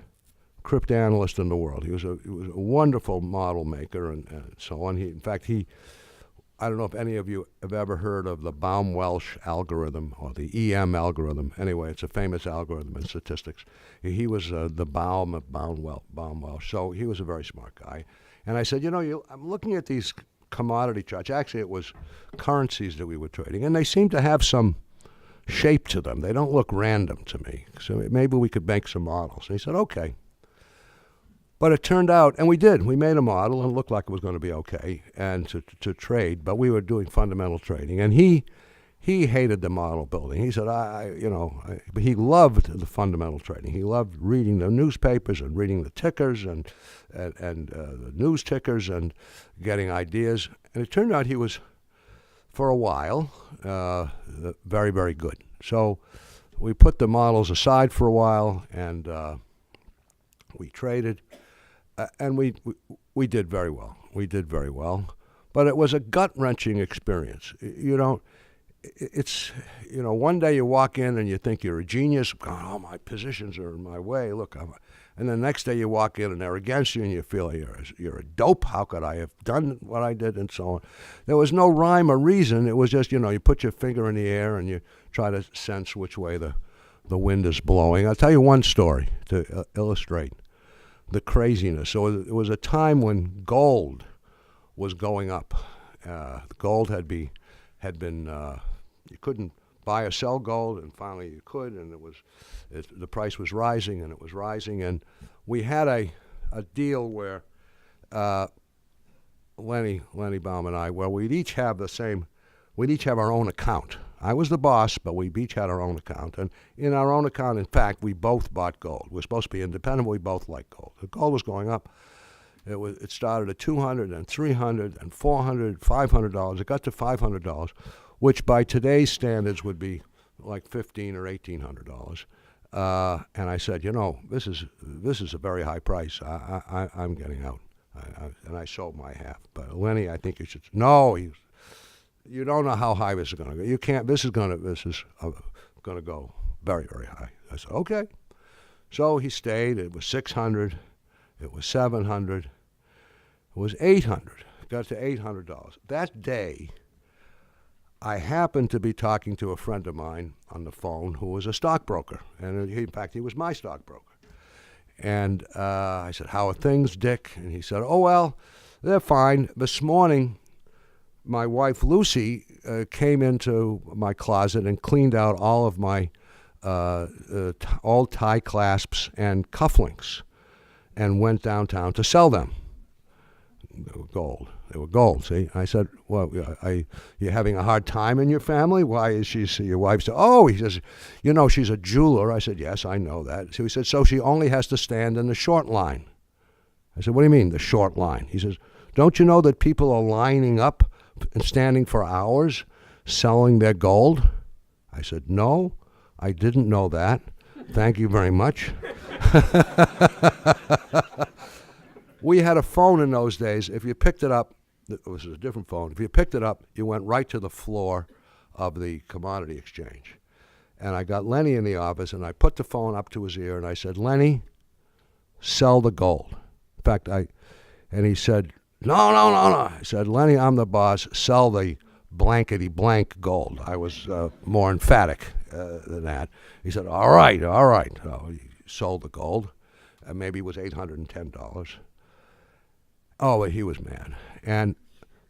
cryptanalyst in the world. He was a wonderful model maker and so on. I don't know if any of you have ever heard of the Baum-Welsh algorithm or the EM algorithm. Anyway, it's a famous algorithm in statistics. He was the Baum of Baum-Welsh, so he was a very smart guy. And I said, I'm looking at these commodity charts. Actually, it was currencies that we were trading, and they seem to have some shape to them. They don't look random to me. So maybe we could make some models. And he said, okay. But it turned out, and we did. We made a model, and it looked like it was going to be okay and to trade. But we were doing fundamental trading, and he hated the model building. He said, but he loved the fundamental trading. He loved reading the newspapers and reading the tickers and the news tickers and getting ideas. And it turned out he was, for a while, very, very good. So we put the models aside for a while, and we traded. And we did very well. We did very well. But it was a gut-wrenching experience. One day you walk in and you think you're a genius. Oh, my positions are in my way. Look, and the next day you walk in and they're against you and you feel you're a dope. How could I have done what I did, and so on. There was no rhyme or reason. It was just, you put your finger in the air and you try to sense which way the wind is blowing. I'll tell you one story to illustrate the craziness. So it was a time when gold was going up. Gold had been you couldn't buy or sell gold, and finally you could, and the price was rising, and it was rising, and we had a deal where Lenny Baum and I, where we'd each have our own account. I was the boss, but we each had our own account. And in our own account, in fact, we both bought gold. We're supposed to be independent, but we both liked gold. The gold was going up. It started at $200 and $300 and $400, $500. It got to $500, which by today's standards would be like $1,500 or $1,800. And I said, this is a very high price. I'm getting out. And I sold my half. But Lenny, I think you should. No, you don't know how high this is going to go. You can't. This is going to go very, very high. I said, okay. So he stayed. It was $600. It was $700. It was $800. It got to $800. That day, I happened to be talking to a friend of mine on the phone who was a stockbroker, and in fact, he was my stockbroker. And I said, "How are things, Dick?" And he said, "Oh well, they're fine. This morning, my wife Lucy came into my closet and cleaned out all of my old tie clasps and cufflinks, and went downtown to sell them." They were gold. They were gold, see? I said, "Well, you having a hard time in your family? Why is she?" So your wife said, "Oh," he says, "she's a jeweler." I said, "Yes, I know that." So he said, "So she only has to stand in the short line." I said, "What do you mean, the short line?" He says, "Don't you know that people are lining up and standing for hours selling their gold?" I said, "No, I didn't know that. Thank you very much." We had a phone in those days. If you picked it up, this was a different phone. If you picked it up, you went right to the floor of the commodity exchange. And I got Lenny in the office, and I put the phone up to his ear, and I said, "Lenny, sell the gold." In fact, and he said, No. I said, "Lenny, I'm the boss. Sell the blankety blank gold." I was more emphatic than that. He said, all right. So he sold the gold. Maybe it was $810. Oh, but he was mad. And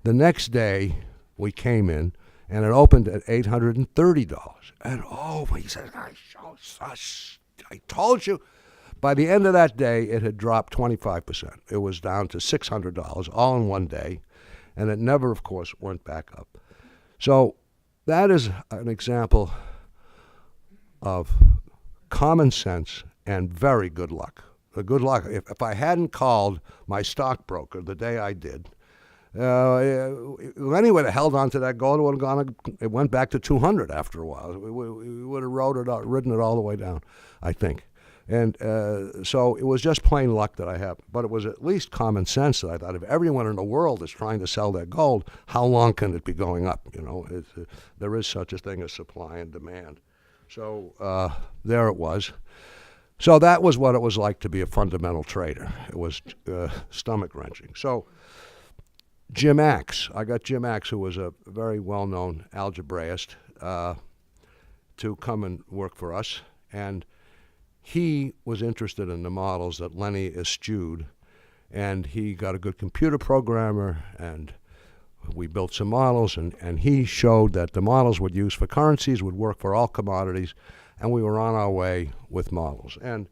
the next day, we came in, and it opened at $830. And he said, I told you. By the end of that day, it had dropped 25%. It was down to $600 all in one day, and it never, of course, went back up. So that is an example of common sense and very good luck. The good luck. If I hadn't called my stockbroker the day I did, Lenny would have held on to that gold. It went back to 200 after a while. We would have ridden it all the way down, I think. And so it was just plain luck that I had. But it was at least common sense that I thought, if everyone in the world is trying to sell their gold, how long can it be going up? There is such a thing as supply and demand. So there it was. So that was what it was like to be a fundamental trader. It was stomach-wrenching. So Jim Axe, I got Jim Axe, who was a very well-known algebraist, to come and work for us. And he was interested in the models that Lenny eschewed. And he got a good computer programmer, and we built some models. And he showed that the models we'd use for currencies would work for all commodities. And we were on our way with models. And,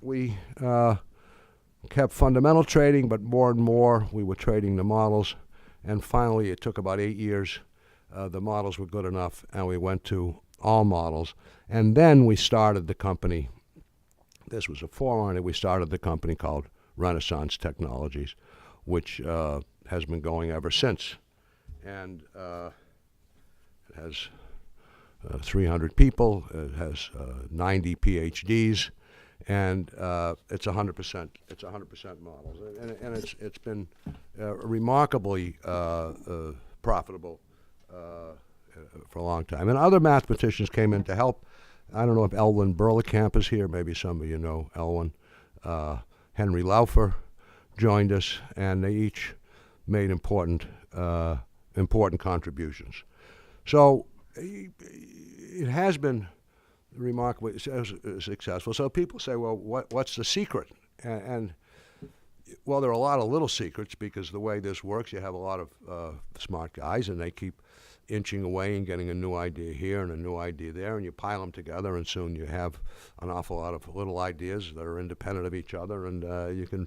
we kept fundamental trading, but more and more we were trading the models. And finally, it took about 8 years. The models were good enough, and we went to all models. And then we started the company. This was a forerunner. We started the company called Renaissance Technologies, which has been going ever since. And it has 300 people. It has 90 PhDs, and it's 100%. It's 100% models, and it's been remarkably profitable for a long time. And other mathematicians came in to help. I don't know if Elwin Berlekamp is here. Maybe some of you know Elwin. Henry Laufer joined us, and they each made important contributions. So it has been remarkably successful. So people say, well, what's the secret? And well, there are a lot of little secrets, because the way this works, you have a lot of smart guys, and they keep inching away and getting a new idea here and a new idea there, and you pile them together, and soon you have an awful lot of little ideas that are independent of each other, and you can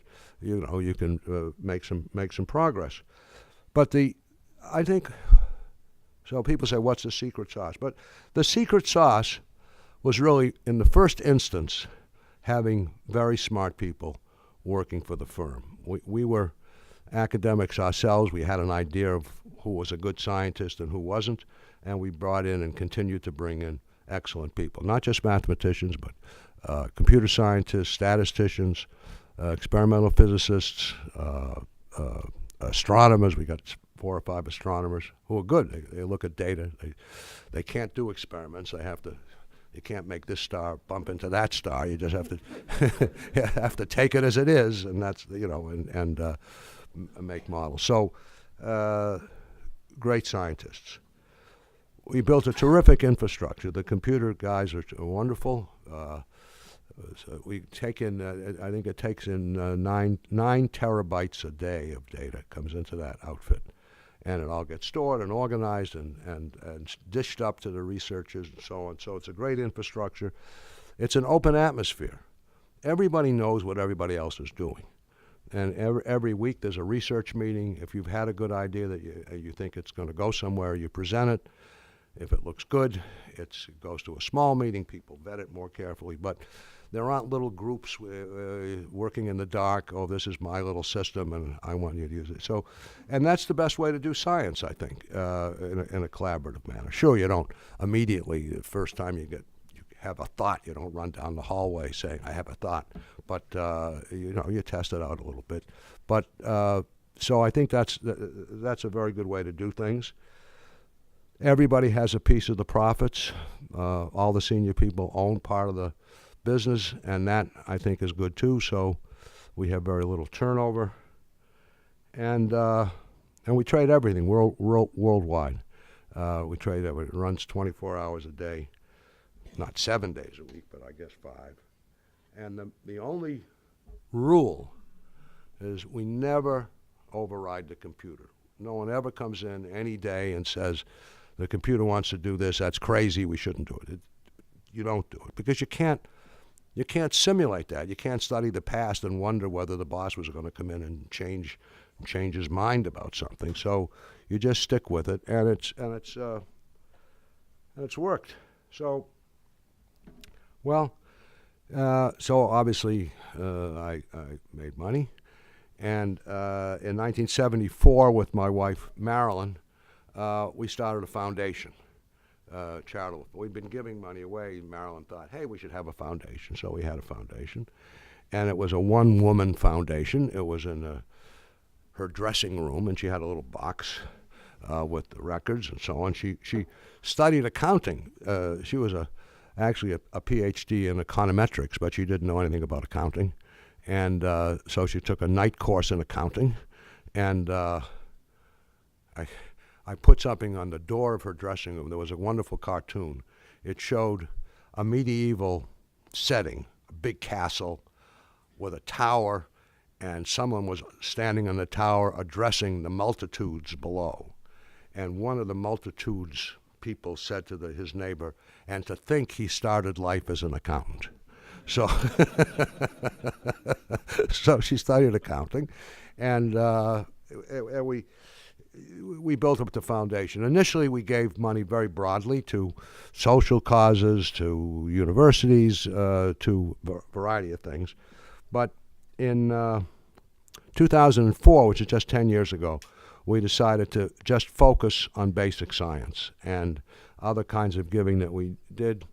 make some progress. But I think. So people say, what's the secret sauce? But the secret sauce was really, in the first instance, having very smart people working for the firm. We were academics ourselves. We had an idea of who was a good scientist and who wasn't, and we brought in and continued to bring in excellent people, not just mathematicians, but computer scientists, statisticians, experimental physicists, astronomers. We got 4 or 5 astronomers who are good. They look at data. They can't do experiments. You can't make this star bump into that star. You just have to take it as it is, and that's and make models. So great scientists. We built a terrific infrastructure. The computer guys are wonderful. So we take in, I think it takes in 9 terabytes a day of data comes into that outfit. And it all gets stored and organized and dished up to the researchers and so on. So it's a great infrastructure. It's an open atmosphere. Everybody knows what everybody else is doing. And every week there's a research meeting. If you've had a good idea that you think it's going to go somewhere, you present it. If it looks good, it goes to a small meeting. People vet it more carefully. But there aren't little groups working in the dark. Oh, this is my little system, and I want you to use it. So, and that's the best way to do science, I think, in a collaborative manner. Sure, you don't immediately, the first time you have a thought, you don't run down the hallway saying, I have a thought. But, you test it out a little bit. But so I think that's a very good way to do things. Everybody has a piece of the profits. All the senior people own part of the business, and that, I think, is good too. So we have very little turnover. And we trade everything worldwide. We trade everything. It runs 24 hours a day. Not 7 days a week, but I guess 5. And the only rule is we never override the computer. No one ever comes in any day and says, the computer wants to do this, that's crazy, we shouldn't do it. You don't do it, because you can't simulate that. You can't study the past and wonder whether the boss was going to come in and change his mind about something. So you just stick with it, and it's worked. So, well, so obviously I made money, And in 1974, with my wife Marilyn, we started a foundation, charitable. We'd been giving money away. Marilyn thought, hey, we should have a foundation. So we had a foundation. And it was a one-woman foundation. It was in her dressing room, and she had a little box with the records and so on. She studied accounting. She was actually a PhD in econometrics, but she didn't know anything about accounting. And so she took a night course in accounting, and I put something on the door of her dressing room. There was a wonderful cartoon. It showed a medieval setting, a big castle with a tower, and someone was standing on the tower addressing the multitudes below. And one of the multitudes people said to his neighbor, and to think he started life as an accountant. So, so she studied accounting, and we built up the foundation. Initially, we gave money very broadly to social causes, to universities, to a variety of things. But in 2004, which is just 10 years ago, we decided to just focus on basic science, and other kinds of giving that we did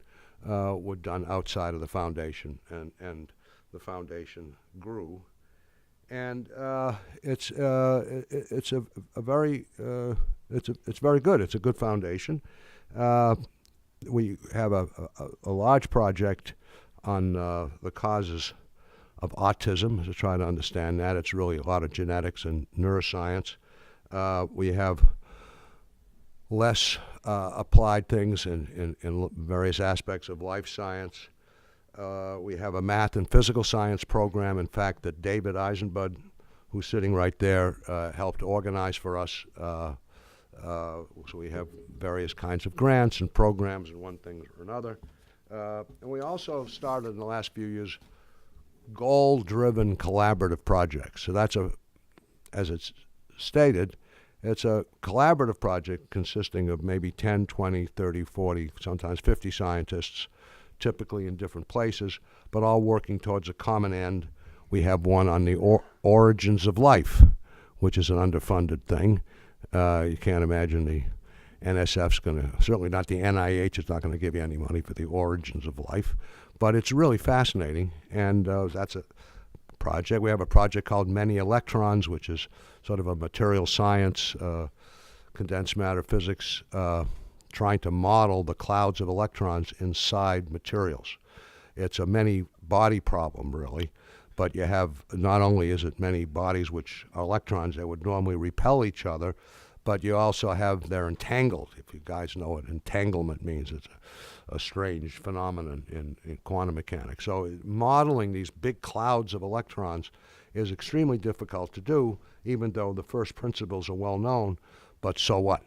were done outside of the foundation, and the foundation grew. And it's very good. It's a good foundation. We have a large project on the causes of autism to try to understand that. It's really a lot of genetics and neuroscience. We have less applied things in various aspects of life science. We have a math and physical science program, in fact, that David Eisenbud, who's sitting right there, helped organize for us. So we have various kinds of grants and programs and one thing or another. And we also started in the last few years goal-driven collaborative projects. So that's as it's stated, it's a collaborative project consisting of maybe 10, 20, 30, 40, sometimes 50 scientists, typically in different places, but all working towards a common end. We have one on the origins of life, which is an underfunded thing. You can't imagine the NSF's going to, certainly not the NIH, is not going to give you any money for the origins of life. But it's really fascinating, and that's a project. We have a project called Many Electrons, which is sort of a material science, condensed matter physics, trying to model the clouds of electrons inside materials. It's a many body problem, really, but you have, not only is it many bodies which are electrons that would normally repel each other, but you also have, they're entangled. If you guys know what entanglement means, it's a strange phenomenon in quantum mechanics. So modeling these big clouds of electrons is extremely difficult to do, even though the first principles are well known, but so what?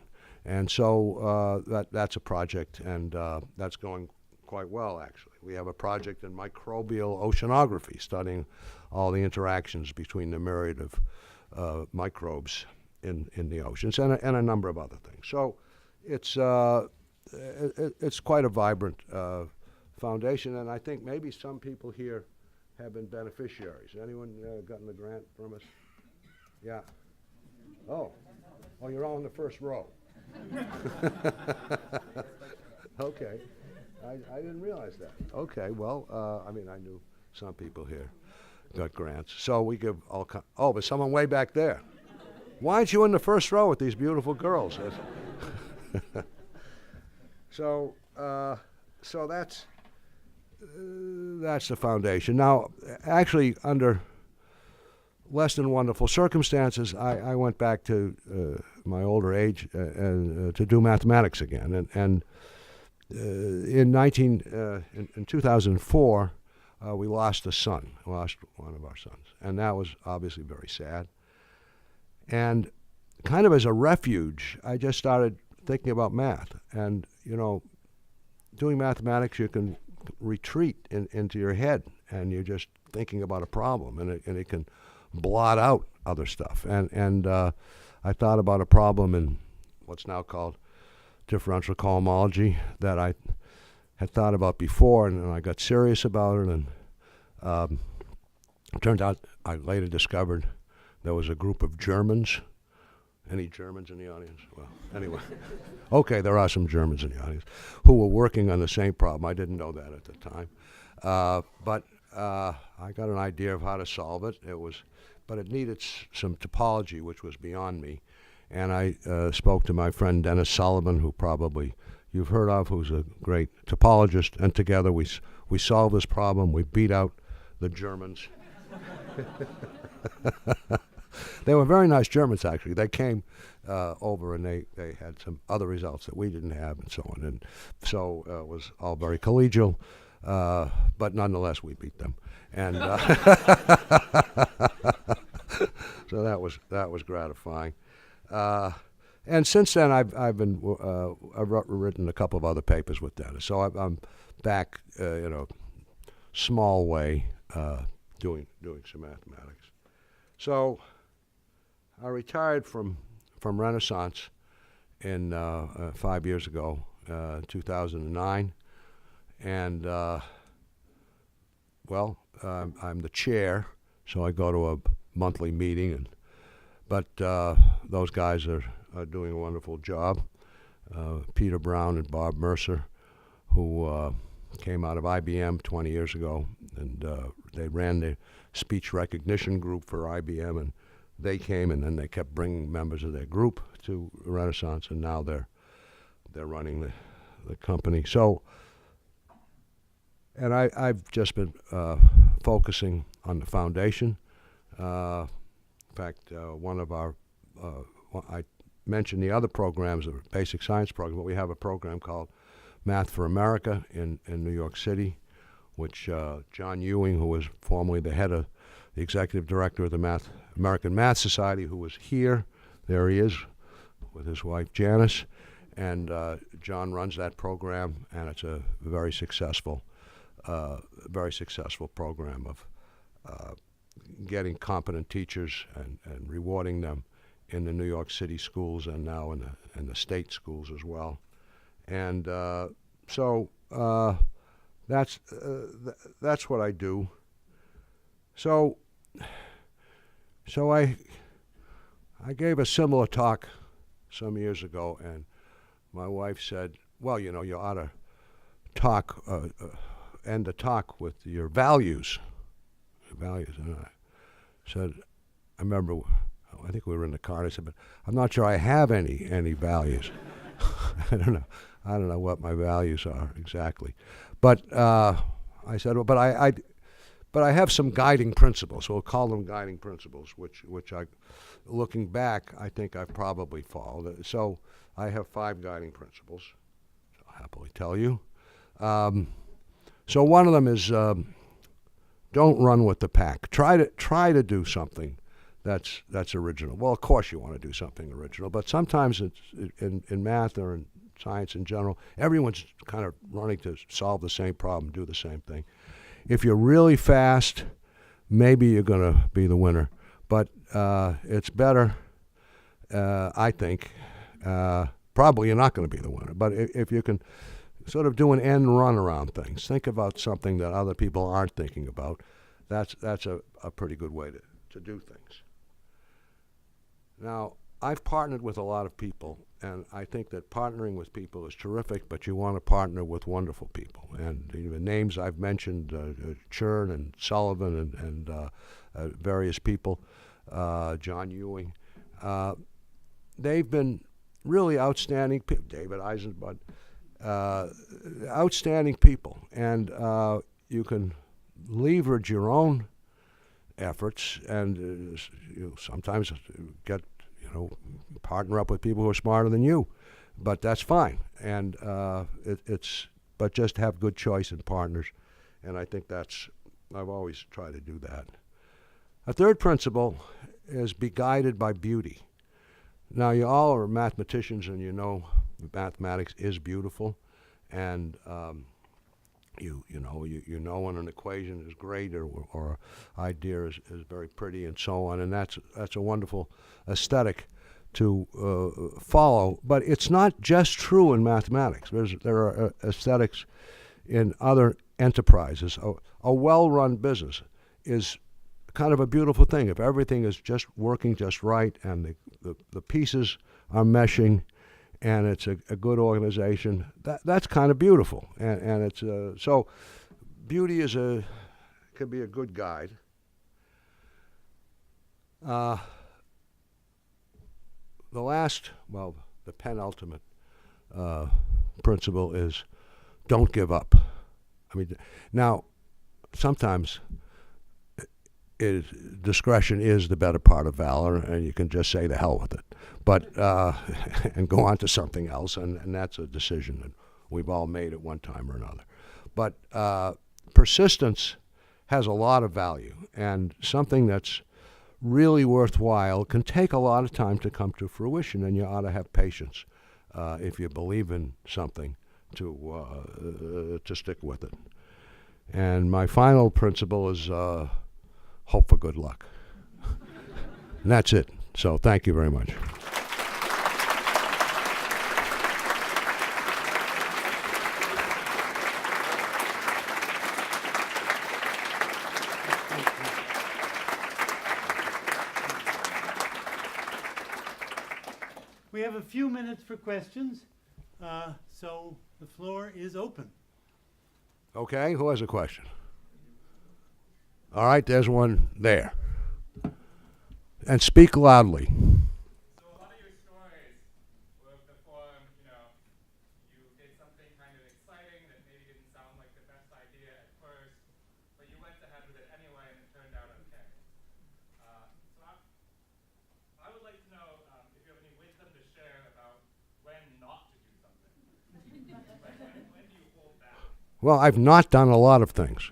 And so that's a project, and that's going quite well, actually. We have a project in microbial oceanography, studying all the interactions between the myriad of microbes in the oceans, and a number of other things. So it's quite a vibrant foundation, and I think maybe some people here have been beneficiaries. Anyone gotten the grant from us? Yeah. Oh, you're all in the first row. Okay. I didn't realize that. Okay, well, I mean, I knew some people here got grants. So we give all but someone way back there. Why aren't you in the first row with these beautiful girls? So that's the foundation. Now, actually, under less than wonderful circumstances, I went back to my older age to do mathematics again. And in 2004, we lost a son. We lost one of our sons, and that was obviously very sad. And kind of as a refuge, I just started thinking about math. And, doing mathematics, you can retreat into your head, and you're just thinking about a problem, and it can blot out other stuff. And I thought about a problem in what's now called differential cohomology that I had thought about before, and I got serious about it. And it turned out I later discovered there was a group of Germans. Any Germans in the audience? Well, anyway. Okay, there are some Germans in the audience who were working on the same problem. I didn't know that at the time. But I got an idea of how to solve it. But it needed some topology, which was beyond me. And I spoke to my friend Dennis Sullivan, who probably you've heard of, who's a great topologist. And together we solved this problem. We beat out the Germans. They were very nice Germans, actually. They came over and they had some other results that we didn't have and so on. And so it was all very collegial, but nonetheless we beat them. And so that was gratifying. And since then I've written a couple of other papers with Dennis. So I'm back, small way, doing some mathematics. So I retired from Renaissance in 5 years ago, 2009, and I'm the chair, so I go to a monthly meeting, but those guys are doing a wonderful job. Peter Brown and Bob Mercer, who came out of IBM 20 years ago, and they ran the speech recognition group for IBM, and they came, and then they kept bringing members of their group to Renaissance, and now they're running the company. So, and I've just been focusing on the foundation. In fact, one of our I mentioned the other programs, the basic science program, but we have a program called Math for America in New York City, which John Ewing, who was formerly the head of the executive director of the American Math Society, who was here. There he is with his wife Janice, and John runs that program, and it's a very successful program of getting competent teachers and rewarding them in the New York City schools and now in the state schools as well. And so that's what I do. So I gave a similar talk some years ago, and my wife said, "Well, you ought to end the talk with your values." And I said, I remember, I think we were in the car. And I said, "But I'm not sure I have any values." I don't know what my values are exactly, but I said, "Well, but I have some guiding principles. We'll call them guiding principles, which looking back, I think I've probably followed. So I have 5 guiding principles. I'll happily tell you. So one of them is don't run with the pack. Try to do something that's original. Well, of course you want to do something original, but sometimes it's in math or in science in general, everyone's kind of running to solve the same problem, do the same thing. If you're really fast, maybe you're going to be the winner, but it's better, I think. Probably you're not going to be the winner, but if you can sort of do an end run around things, think about something that other people aren't thinking about, that's a pretty good way to do things. Now, I've partnered with a lot of people, and I think that partnering with people is terrific, but you want to partner with wonderful people. And the names I've mentioned, Chern and Sullivan and various people, John Ewing, they've been really outstanding people, David Eisenbud, outstanding people. And you can leverage your own efforts and you sometimes get, partner up with people who are smarter than you, but that's fine. And but just have good choice in partners, and I think I've always tried to do that. A third principle is be guided by beauty. Now, you all are mathematicians, and mathematics is beautiful, and you know when an equation is great or idea is very pretty and so on, and that's a wonderful aesthetic to follow. But it's not just true in mathematics. There are aesthetics in other enterprises. A well-run business is kind of a beautiful thing. If everything is just working just right and the pieces are meshing and it's a good organization, that's kind of beautiful. And it's so beauty can be a good guide. The penultimate principle is don't give up. I mean, now, sometimes discretion is the better part of valor, and you can just say the hell with it, but and go on to something else, and that's a decision that we've all made at one time or another. But persistence has a lot of value, and something that's really worthwhile can take a lot of time to come to fruition, and you ought to have patience if you believe in something to stick with it. And my final principle is hope for good luck. And that's it. So thank you very much. We have a few minutes for questions, so the floor is open. Okay, who has a question? All right, there's one there. And speak loudly. So a lot of your stories were of the form, you did something kind of exciting that maybe didn't sound like the best idea at first, but you went ahead with it anyway and it turned out okay. So I would like to know if you have any wisdom to share about when not to do something. when do you hold back? Well, I've not done a lot of things.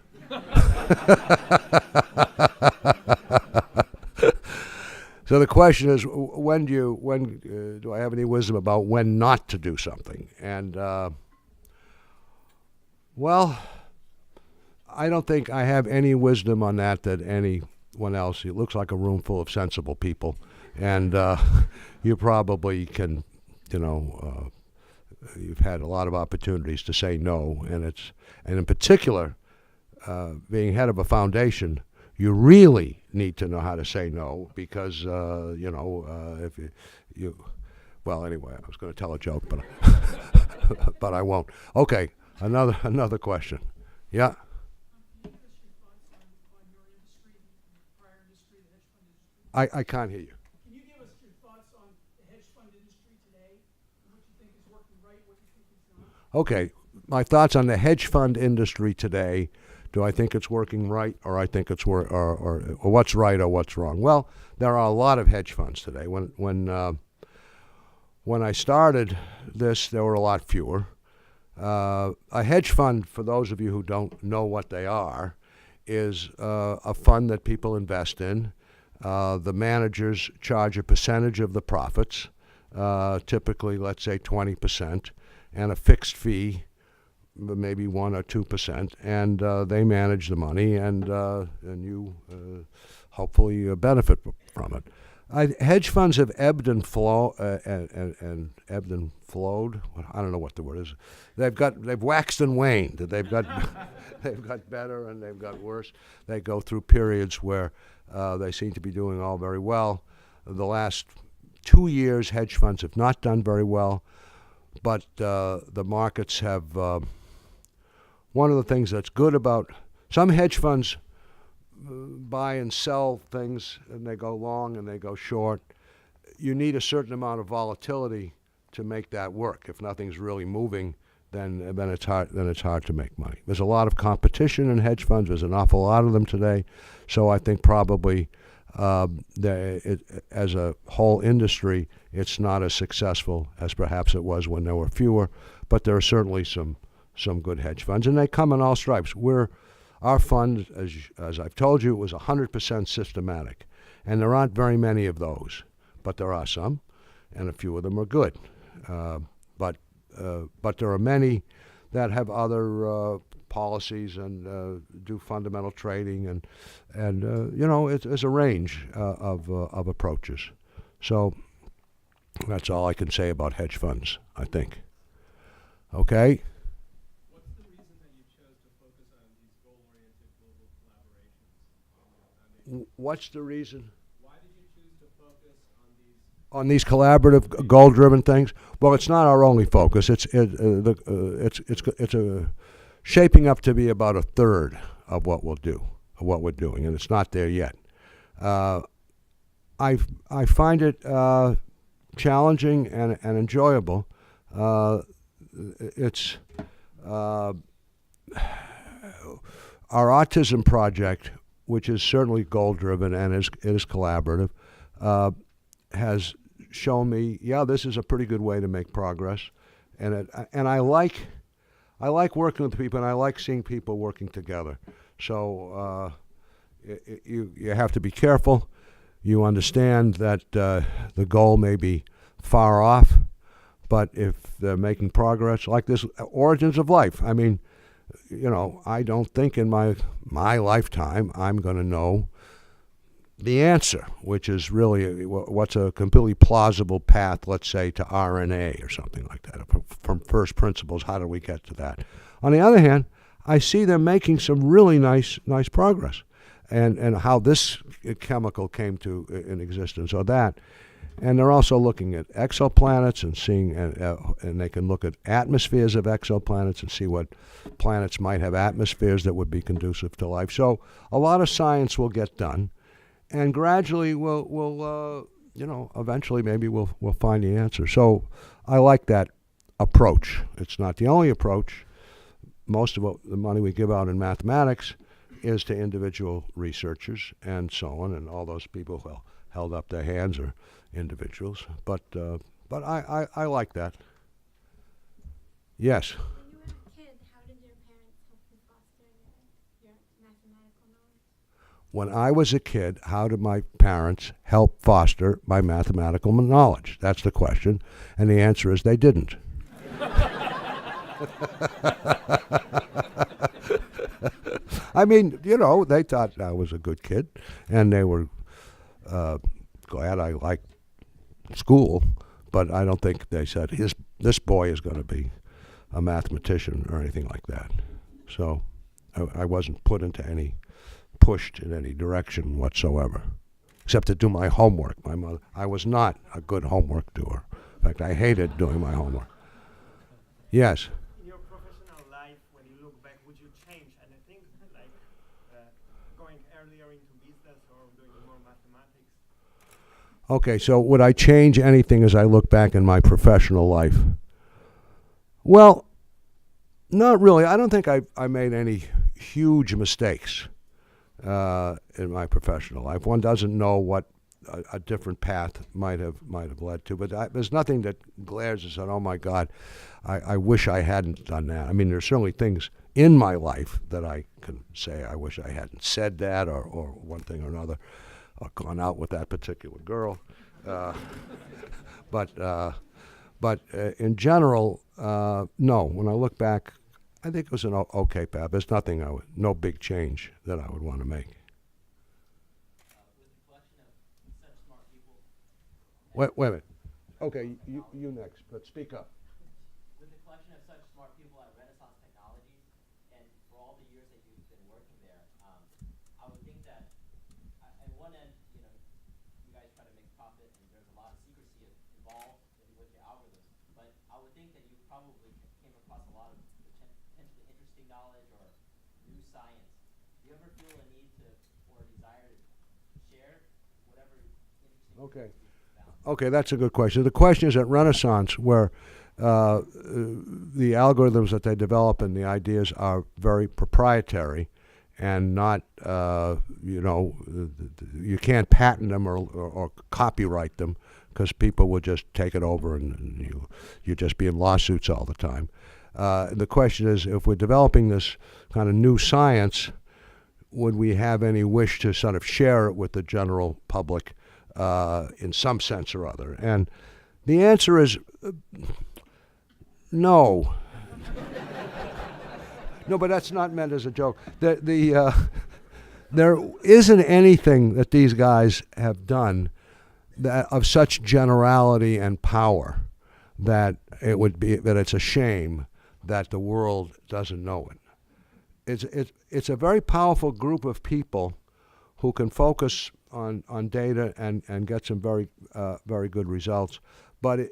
So the question is, when do I have any wisdom about when not to do something? And well, I don't think I have any wisdom on that anyone else. It looks like a room full of sensible people, and you probably can, you've had a lot of opportunities to say no, and in particular, being head of a foundation, you really need to know how to say no because if you well, anyway, I was going to tell a joke, but but I won't. Okay, another question. Yeah. Can you give us your thoughts on your industry, your prior industry, the hedge fund industry? I can't hear you. Can you give us your thoughts on the hedge fund industry today, and what you think is working right, what you think is not? Okay, my thoughts on the hedge fund industry today. Do I think it's working right, or I think it's or what's right or what's wrong? Well, there are a lot of hedge funds today. When I started this, there were a lot fewer. A hedge fund, for those of you who don't know what they are, is a fund that people invest in. The managers charge a percentage of the profits, typically, let's say 20%, and a fixed fee, maybe 1 or 2%, and they manage the money, and you hopefully benefit from it. Hedge funds have ebbed and flowed. I don't know what the word is. They've waxed and waned. They've got better and they've got worse. They go through periods where they seem to be doing all very well. The last 2 years, hedge funds have not done very well, but the markets have. One of the things that's good about some hedge funds buy and sell things, and they go long and they go short. You need a certain amount of volatility to make that work. If nothing's really moving, then it's hard to make money. There's a lot of competition in hedge funds. There's an awful lot of them today. So I think probably as a whole industry, it's not as successful as perhaps it was when there were fewer. But there are certainly some good hedge funds, and they come in all stripes. Our fund, as I've told you, was 100% systematic, and there aren't very many of those, but there are some, and a few of them are good. But there are many that have other policies and do fundamental trading, and it's a range of approaches. So that's all I can say about hedge funds, I think. Okay. What's the reason that you chose to focus on these goal-oriented global collaborations in your foundation? What's the reason? Why did you choose to focus on these collaborative, goal-driven things? Well, it's not our only focus. It's shaping up to be about a third of what we'll do, of what we're doing, and it's not there yet. I find it challenging and enjoyable. It's our autism project, which is certainly goal-driven and is collaborative, has shown me, this is a pretty good way to make progress, and I like working with people, and I like seeing people working together. So you have to be careful. You understand that the goal may be far off, but if they're making progress, like this Origins of Life, I mean, I don't think in my lifetime I'm going to know the answer, which is really what's a completely plausible path, let's say, to RNA or something like that. From first principles, how do we get to that? On the other hand, I see them making some really nice progress, and how this chemical came to in existence, or that. And they're also looking at exoplanets and seeing, and they can look at atmospheres of exoplanets and see what planets might have atmospheres that would be conducive to life. So a lot of science will get done, and gradually we'll eventually maybe we'll find the answer. So I like that approach. It's not the only approach. Most of the money we give out in mathematics is to individual researchers and so on, and all those people who held up their hands are individuals. But I like that. Yes. When you were a kid, how did your parents help you foster your mathematical knowledge? When I was a kid, how did my parents help foster my mathematical knowledge? That's the question. And the answer is they didn't. I mean, they thought I was a good kid, and they were glad I liked school, but I don't think they said, this boy is going to be a mathematician or anything like that. So I wasn't pushed in any direction whatsoever, except to do my homework. I was not a good homework doer. In fact, I hated doing my homework. Yes? In your professional life, when you look back, would you change anything, like going earlier into business or doing more mathematics? Okay, so would I change anything as I look back in my professional life? Well, not really. I don't think I made any huge mistakes in my professional life. One doesn't know what a different path might have led to, but there's nothing that glares and said, oh my God, I wish I hadn't done that. I mean, there's certainly things in my life that I can say I wish I hadn't said that, or one thing or another, or gone out with that particular girl. But in general, no. When I look back, I think it was an okay path. There's nothing no big change that I would want to make. Wait a minute. Okay, you next, but speak up. With the collection of such smart people at Renaissance Technologies, and for all the years that you've been working there, I would think that, at one end, you guys try to make profit, and there's a lot of secrecy involved with your algorithms. But I would think that you probably came across a lot of potentially interesting knowledge or new science. Do you ever feel a need or a desire to share whatever interesting? Okay. Okay, that's a good question. The question is at Renaissance, where the algorithms that they develop and the ideas are very proprietary and not, you can't patent them or copyright them, because people will just take it over and you just be in lawsuits all the time. The question is, if we're developing this kind of new science, would we have any wish to sort of share it with the general public in some sense or other? And the answer is no. No, but that's not meant as a joke. There isn't anything that these guys have done that of such generality and power that it's a shame that the world doesn't know it. It's a very powerful group of people who can focus on data and get some very good results. But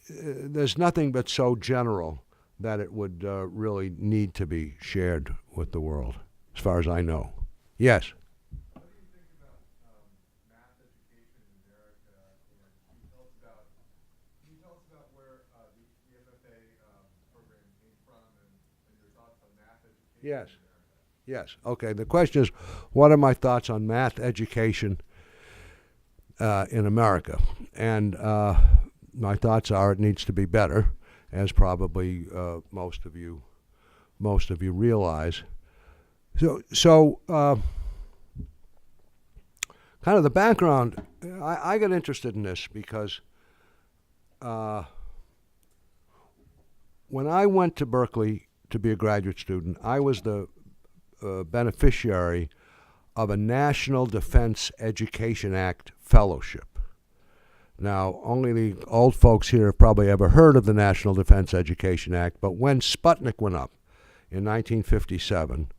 there's nothing but so general that it would really need to be shared with the world, as far as I know. Yes? What do you think about math education in America? And can you tell us about where the MFA program came from and your thoughts on math education Yes. in America? Yes. Okay. The question is, what are my thoughts on math education in America? And my thoughts are it needs to be better, as probably most of you realize. So kind of the background. I got interested in this because when I went to Berkeley to be a graduate student, I was the beneficiary of a National Defense Education Act fellowship. Now, only the old folks here have probably ever heard of the National Defense Education Act, but when Sputnik went up in 1957,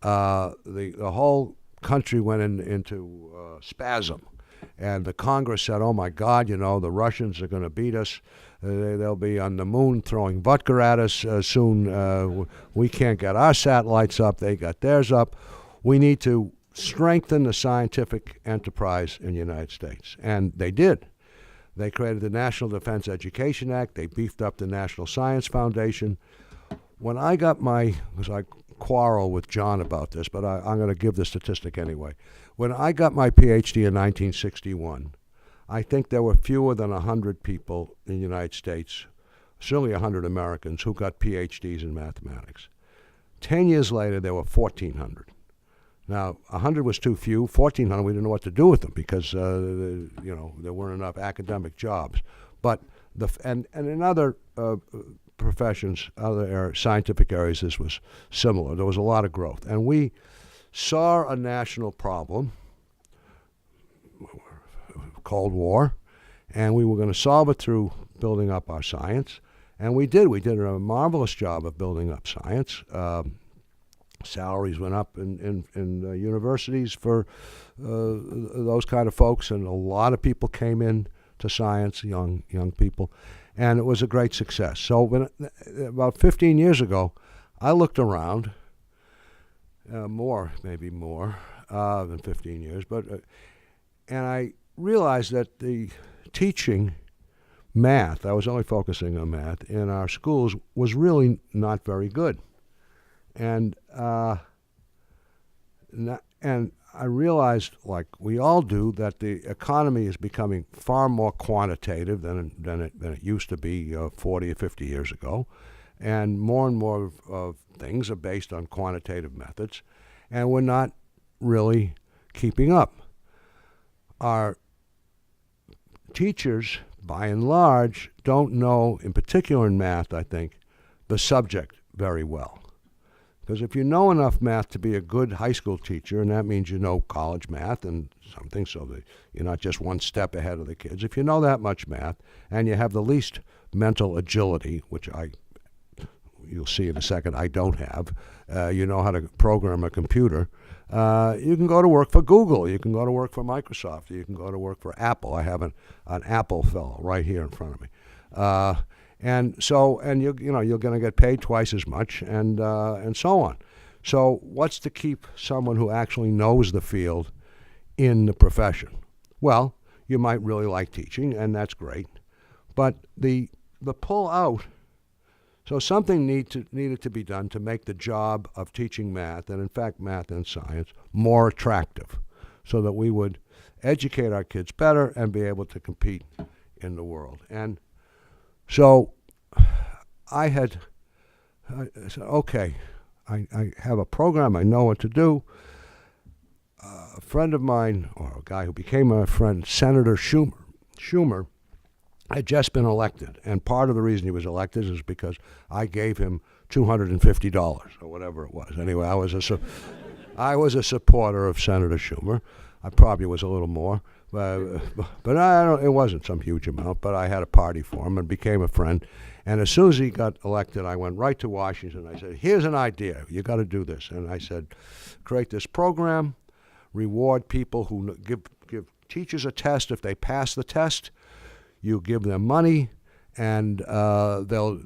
the whole country went into spasm. And the Congress said, oh my God, the Russians are going to beat us. They'll be on the moon throwing vodka at us soon. We can't get our satellites up. They got theirs up. We need to strengthen the scientific enterprise in the United States. And they did. They created the National Defense Education Act. They beefed up the National Science Foundation. When I got because I quarrel with John about this, but I'm going to give the statistic anyway. When I got my PhD in 1961, I think there were fewer than 100 people in the United States, certainly 100 Americans, who got PhDs in mathematics. 10 years later, there were 1,400. Now, 100 was too few. 1,400, we didn't know what to do with them because, there weren't enough academic jobs. But and in other professions, other scientific areas, this was similar. There was a lot of growth. And we saw a national problem, Cold War, and we were going to solve it through building up our science. And we did. We did a marvelous job of building up science. Salaries went up in universities for those kind of folks, and a lot of people came in to science, young people, and it was a great success. So when, about 15 years ago, I looked around, maybe more than 15 years, but and I realized that the teaching math, I was only focusing on math, in our schools was really not very good. And I realized, like we all do, that the economy is becoming far more quantitative than it used to be 40 or 50 years ago, and more of things are based on quantitative methods, and we're not really keeping up. Our teachers, by and large, don't know, in particular in math, I think, the subject very well. Because if you know enough math to be a good high school teacher, and that means you know college math and something so that you're not just one step ahead of the kids, if you know that much math and you have the least mental agility, which you'll see in a second I don't have, you know how to program a computer, you can go to work for Google, you can go to work for Microsoft, you can go to work for Apple. I have an Apple fellow right here in front of me. And you're going to get paid twice as much, and so on. So what's to keep someone who actually knows the field in the profession? Well, you might really like teaching, and that's great. But the pull out, so something needed to be done to make the job of teaching math, and in fact math and science, more attractive, so that we would educate our kids better and be able to compete in the world. And so I said, okay, I have a program, I know what to do. A friend of mine, or a guy who became a friend, Senator Schumer, had just been elected. And part of the reason he was elected is because I gave him $250 or whatever it was. Anyway, I was a supporter of Senator Schumer. I probably was a little more. But it wasn't some huge amount, but I had a party for him and became a friend. And as soon as he got elected, I went right to Washington. I said, here's an idea. You got to do this. And I said, create this program. reward people who give teachers a test. If they pass the test, you give them money, and they'll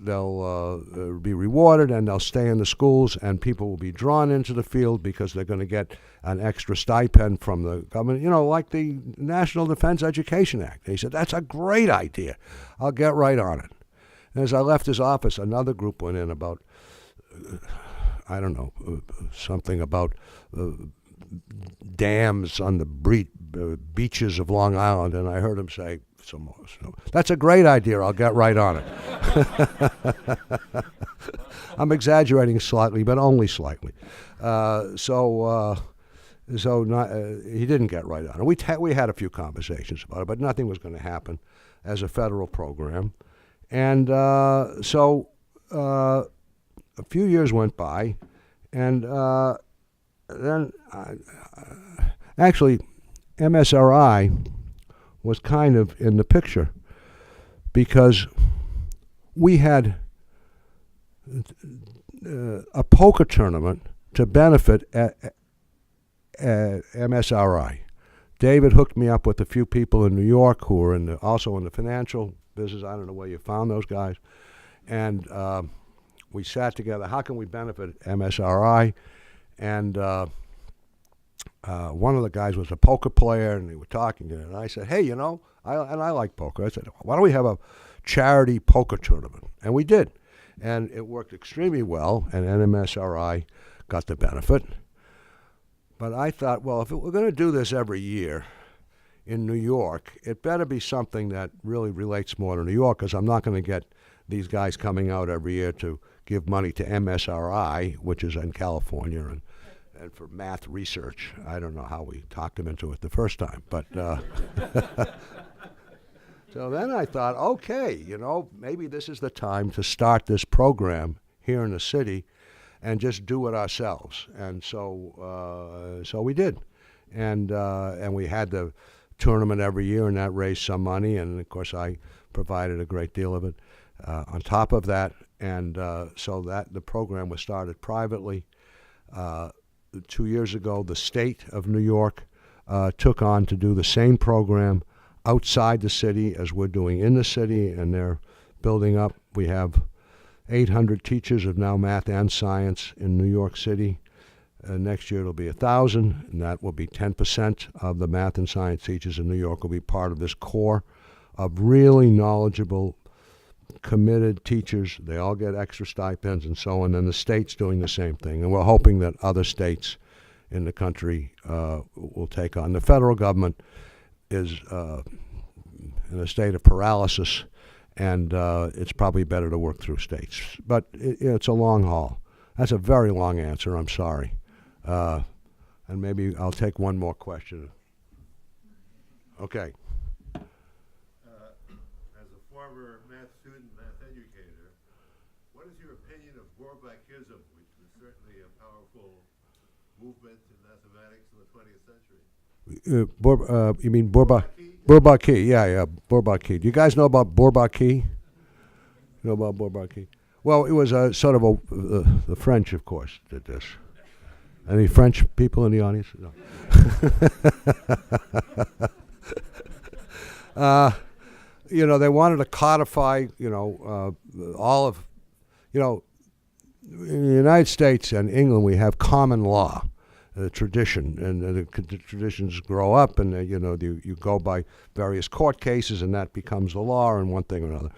be rewarded, and they'll stay in the schools, and people will be drawn into the field because they're going to get an extra stipend from the government, like the National Defense Education Act. He said, that's a great idea. I'll get right on it. And as I left his office, another group went in about, something about dams on the beaches of Long Island, and I heard him say, so that's a great idea. I'll get right on it. I'm exaggerating slightly, but only slightly. So he didn't get right on it. We had a few conversations about it, but nothing was going to happen as a federal program. And so a few years went by, and then actually MSRI was kind of in the picture because we had a poker tournament to benefit at MSRI. David hooked me up with a few people in New York who were also in the financial business. I don't know where you found those guys. And we sat together. How can we benefit MSRI? And one of the guys was a poker player, and they were talking, and I said, hey, I like poker. I said, why don't we have a charity poker tournament? And we did. And it worked extremely well, and MSRI got the benefit. But I thought, well, if we're going to do this every year in New York, it better be something that really relates more to New York, because I'm not going to get these guys coming out every year to give money to MSRI, which is in California, and for math research. I don't know how we talked them into it the first time, but so then I thought, okay, maybe this is the time to start this program here in the city and just do it ourselves. And so we did, and we had the tournament every year, and that raised some money, and of course I provided a great deal of it on top of that, and so that the program was started privately. 2 years ago, the state of New York took on to do the same program outside the city as we're doing in the city, and they're building up. We have 800 teachers of now math and science in New York City. Next year it'll be 1,000, and that will be 10% of the math and science teachers in New York will be part of this core of really knowledgeable, committed teachers. They all get extra stipends and so on, and the state's doing the same thing. And we're hoping that other states in the country will take on. The federal government is in a state of paralysis, and it's probably better to work through states. But it's a long haul. That's a very long answer. I'm sorry. And maybe I'll take one more question. Okay. As a former math student, math educator, what is your opinion of Bourbakism, which was certainly a powerful movement in mathematics in the 20th century? You mean Bourbaki? Yeah, Bourbaki. Do you guys know about Bourbaki? Know about Bourbaki? Well, it was sort of the French, of course, did this. Any French people in the audience? No. They wanted to codify, all of, in the United States and England, we have common law, tradition, and the traditions grow up, and you go by various court cases, and that becomes the law, and one thing or another.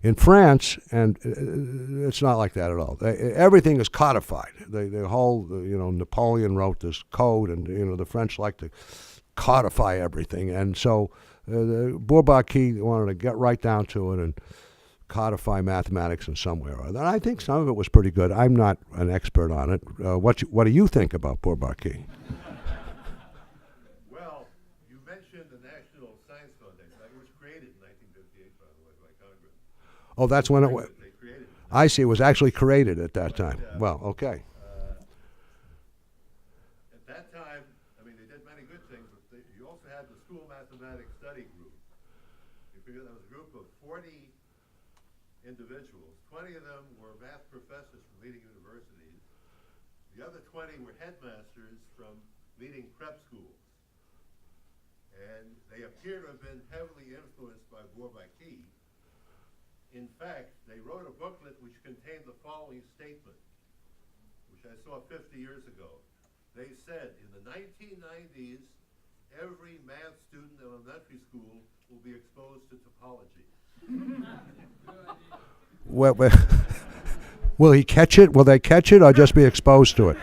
In France, and it's not like that at all. Everything is codified. The whole, Napoleon wrote this code, and the French like to codify everything, and so Bourbaki wanted to get right down to it and codify mathematics in some way or other. And I think some of it was pretty good. I'm not an expert on it. What do you think about Bourbaki? Well, you mentioned the National Science Foundation. It was created in 1958, by the way, by Congress. Oh, that's when it was. They created it. I see. It was actually created at that time. Well, okay. At that time, they did many good things, but you also had the School Mathematics Study Group. You figure that was a group of 40 individuals. 20 of them were math professors from leading universities. The other 20 were headmasters from leading prep schools. And they appear to have been heavily influenced by Bourbaki. In fact, they wrote a booklet which contained the following statement, which I saw 50 years ago. They said, in the 1990s, every math student in elementary school will be exposed to topology. Well, will he catch it? Will they catch it or just be exposed to it?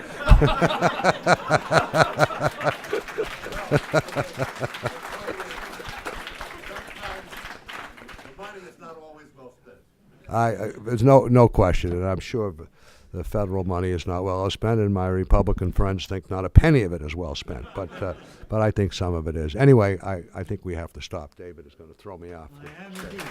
There's no question, and I'm sure the federal money is not well spent, and my Republican friends think not a penny of it is well spent. But I think some of it is. Anyway, I think we have to stop. David is going to throw me off. I am indeed.